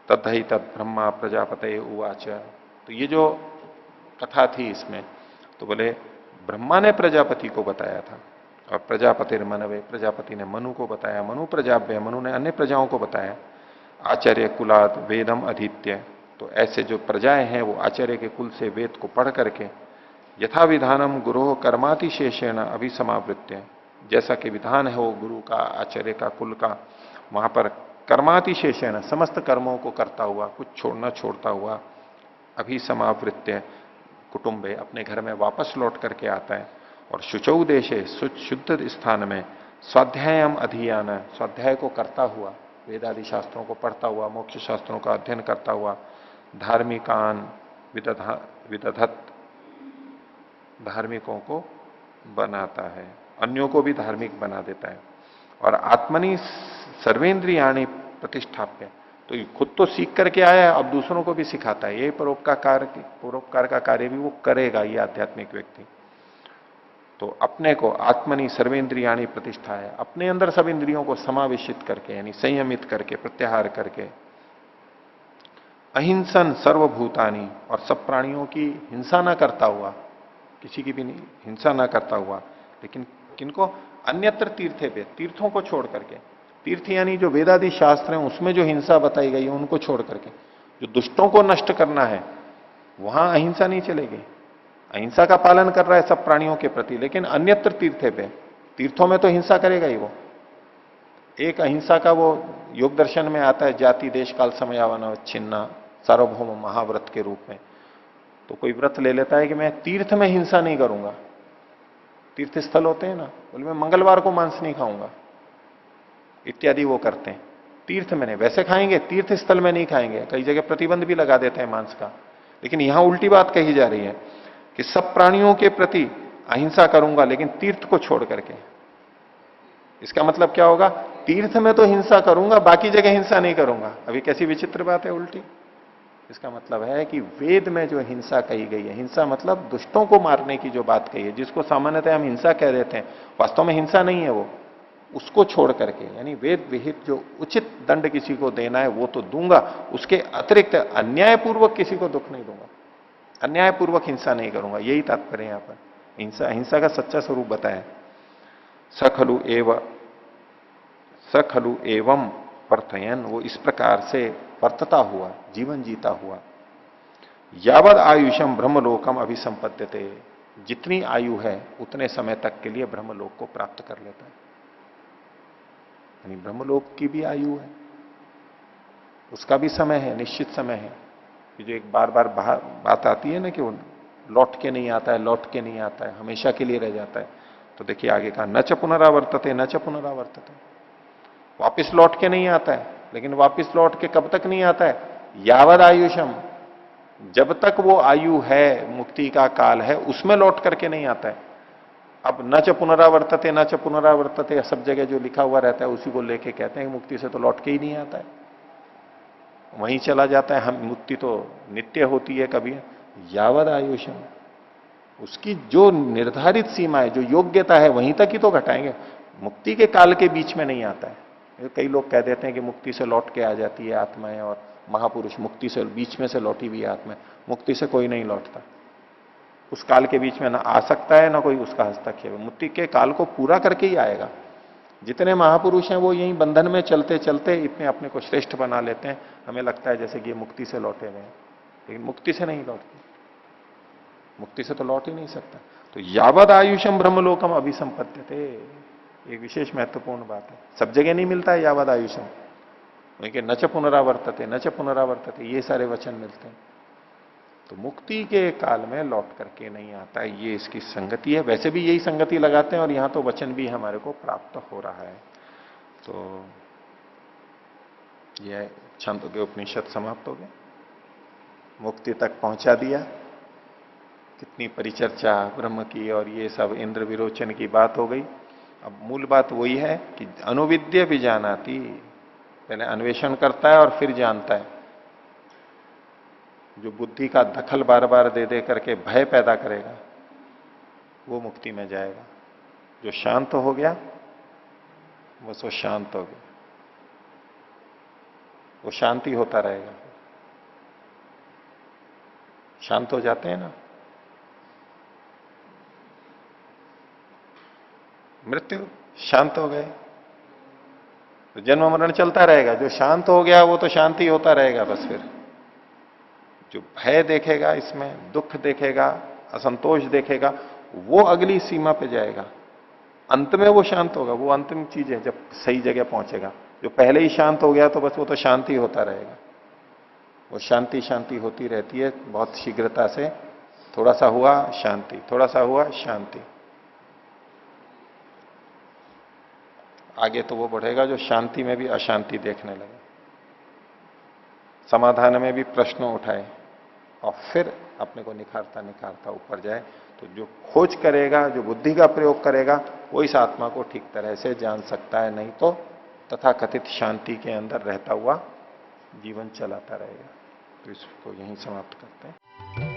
तद्धि तद ब्रह्मा प्रजापते उवाच, तो ये जो कथा थी इसमें, तो बोले ब्रह्मा ने प्रजापति को बताया था, और प्रजापति मनवे, प्रजापति ने मनु को बताया, मनु प्रजाभ्य, मनु ने अन्य प्रजाओं को बताया। आचार्य कुलात वेदम अधीत्य, तो ऐसे जो प्रजाएं हैं वो आचार्य के कुल से वेद को पढ़ करके, यथा विधानम गुरु कर्मातिशेषेण अभिसमावृत्य, जैसा कि विधान है वो गुरु का, आचार्य का, कुल का, वहां पर कर्मातिशेषेण, समस्त कर्मों को करता हुआ, कुछ छोड़ना छोड़ता हुआ, अभिसमावृत्य कुटुंबे, अपने घर में वापस लौट करके आता है। और शुचौ देशे शुद्ध स्थान में स्वाध्यायम अधियान, स्वाध्याय को करता हुआ, वेदादि शास्त्रों को पढ़ता हुआ, मोक्ष शास्त्रों का अध्ययन करता हुआ, धार्मिकान विदधत, धार्मिकों को बनाता है, अन्यों को भी धार्मिक बना देता है। और आत्मनि सर्वेंद्रियाणी प्रतिष्ठाप्य, तो खुद तो सीख करके आया है, अब दूसरों को भी सिखाता है। ये परोपकार का कार्य भी वो करेगा, ये आध्यात्मिक व्यक्ति। तो अपने को आत्मनि सर्वेंद्रियाणी प्रतिष्ठा है, अपने अंदर सब इंद्रियों को समावेशित करके, यानी संयमित करके, प्रत्याहार करके, अहिंसन सर्वभूतानी, और सब प्राणियों की हिंसा ना करता हुआ, किसी की भी नहीं हिंसा ना करता हुआ, लेकिन किनको, अन्यत्र तीर्थे पे, तीर्थों को छोड़ करके, तीर्थ यानी जो वेदादि शास्त्र हैं उसमें जो हिंसा बताई गई है उनको छोड़ करके, जो दुष्टों को नष्ट करना है वहां अहिंसा नहीं चलेगी। अहिंसा का पालन कर रहा है सब प्राणियों के प्रति, लेकिन अन्यत्र तीर्थे पे, तीर्थों में तो हिंसा करेगा ही वो। एक अहिंसा का वो योग दर्शन में आता है, जाति देश काल समयावन छिन्ना सार्वभौम महाव्रत के रूप में। तो कोई व्रत ले लेता है कि मैं तीर्थ में हिंसा नहीं करूंगा, तीर्थ स्थल होते हैं ना, बोले मैं मंगलवार को मांस नहीं खाऊंगा इत्यादि वो करते हैं। तीर्थ में नहीं, वैसे खाएंगे, तीर्थ स्थल में नहीं खाएंगे, कई जगह प्रतिबंध भी लगा देते हैं मांस का। लेकिन यहां उल्टी बात कही जा रही है कि सब प्राणियों के प्रति अहिंसा करूंगा लेकिन तीर्थ को छोड़ करके। इसका मतलब क्या होगा, तीर्थ में तो हिंसा करूंगा, बाकी जगह हिंसा नहीं करूंगा। अभी कैसी विचित्र बात है, उल्टी। इसका मतलब है कि वेद में जो हिंसा कही गई है, हिंसा मतलब दुष्टों को मारने की जो बात कही है, जिसको सामान्यतः हम हिंसा कह देते हैं, वास्तव में हिंसा नहीं है वो, उसको छोड़ करके, यानी वेद विहित जो उचित दंड किसी को देना है वो तो दूंगा, उसके अतिरिक्त अन्यायपूर्वक किसी को दुख नहीं दूंगा, अन्यायपूर्वक हिंसा नहीं करूंगा। यही तात्पर्य यहां पर हिंसा, हिंसा का सच्चा स्वरूप बताया। सखलु एवं प्रथयन, वो इस प्रकार से वर्तता हुआ, जीवन जीता हुआ, यावद आयुषम ब्रह्मलोकम अभिसंपद्यते, जितनी आयु है उतने समय तक के लिए ब्रह्मलोक को प्राप्त कर लेता है। यानी ब्रह्मलोक की भी आयु है, उसका भी समय है, निश्चित समय है। कि जो एक बार बार बात आती है ना कि वो लौट के नहीं आता है, लौट के नहीं आता है, हमेशा के लिए रह जाता है। तो देखिए आगे कहा, न च पुनरावर्तते न च पुनरावर्तते, वापिस लौट के नहीं आता है। लेकिन वापिस लौट के कब तक नहीं आता है, यावद आयुषम, जब तक वो आयु है, मुक्ति का काल है, उसमें लौट करके नहीं आता है। अब न च पुनरावर्तते न च पुनरावर्तते सब जगह जो लिखा हुआ रहता है उसी को लेके कहते हैं कि मुक्ति से तो लौट के ही नहीं आता है, वहीं चला जाता है। हम मुक्ति तो नित्य होती है कभी, यावद आयुषम, उसकी जो निर्धारित सीमा है, जो योग्यता है, वहीं तक ही तो घटाएंगे, मुक्ति के काल के बीच में नहीं आता है। कई लोग कह देते हैं कि मुक्ति से लौट के आ जाती है आत्माएं, और महापुरुष मुक्ति से बीच में से लौटी हुई आत्मा, मुक्ति से कोई नहीं लौटता। उस काल के बीच में ना आ सकता है ना कोई उसका हस्तक्षेप, मुक्ति के काल को पूरा करके ही आएगा। जितने महापुरुष हैं वो यही बंधन में चलते चलते इतने अपने को श्रेष्ठ बना लेते हैं, हमें लगता है जैसे कि ये मुक्ति से लौटे हुए हैं, लेकिन मुक्ति से नहीं लौटते, मुक्ति से तो लौट ही नहीं सकता। तो यावद आयुषम ब्रह्मलोकम अभिसंपद्यते, एक विशेष महत्वपूर्ण बात है, सब जगह नहीं मिलता है यावद आयुषम, न च पुनरावर्तते न च पुनरावर्तते, ये सारे वचन मिलते हैं। तो मुक्ति के काल में लौट करके नहीं आता है, ये इसकी संगति है। वैसे भी यही संगति लगाते हैं, और यहां तो वचन भी हमारे को प्राप्त हो रहा है। तो यह छंदोग्य उपनिषद समाप्त हो गया, मुक्ति तक पहुंचा दिया। कितनी परिचर्चा ब्रह्म की और ये सब इंद्र विरोचन की बात हो गई। अब मूल बात वही है कि अनुविद्य भी जानाती, पहले अन्वेषण करता है और फिर जानता है। जो बुद्धि का दखल बार बार दे दे करके भय पैदा करेगा वो मुक्ति में जाएगा। जो शांत हो गया वो सो शांत हो गया, वो शांति होता रहेगा। शांत हो जाते हैं ना, मृत्यु शांत हो गए तो जन्म मरण चलता रहेगा। जो शांत हो गया वो तो शांति होता रहेगा बस। फिर जो भय देखेगा, इसमें दुख देखेगा, असंतोष देखेगा, वो अगली सीमा पे जाएगा। अंत में वो शांत होगा, वो अंतिम चीज है जब सही जगह पहुंचेगा। जो पहले ही शांत हो गया तो बस वो तो शांति होता रहेगा, वो शांति शांति होती रहती है बहुत शीघ्रता से। थोड़ा सा हुआ शांति, थोड़ा सा हुआ शांति, आगे तो वो बढ़ेगा जो शांति में भी अशांति देखने लगे, समाधान में भी प्रश्न उठाए और फिर अपने को निखारता निखारता ऊपर जाए। तो जो खोज करेगा, जो बुद्धि का प्रयोग करेगा, वो इस आत्मा को ठीक तरह से जान सकता है, नहीं तो तथाकथित शांति के अंदर रहता हुआ जीवन चलाता रहेगा। तो इसको यहीं समाप्त करते हैं।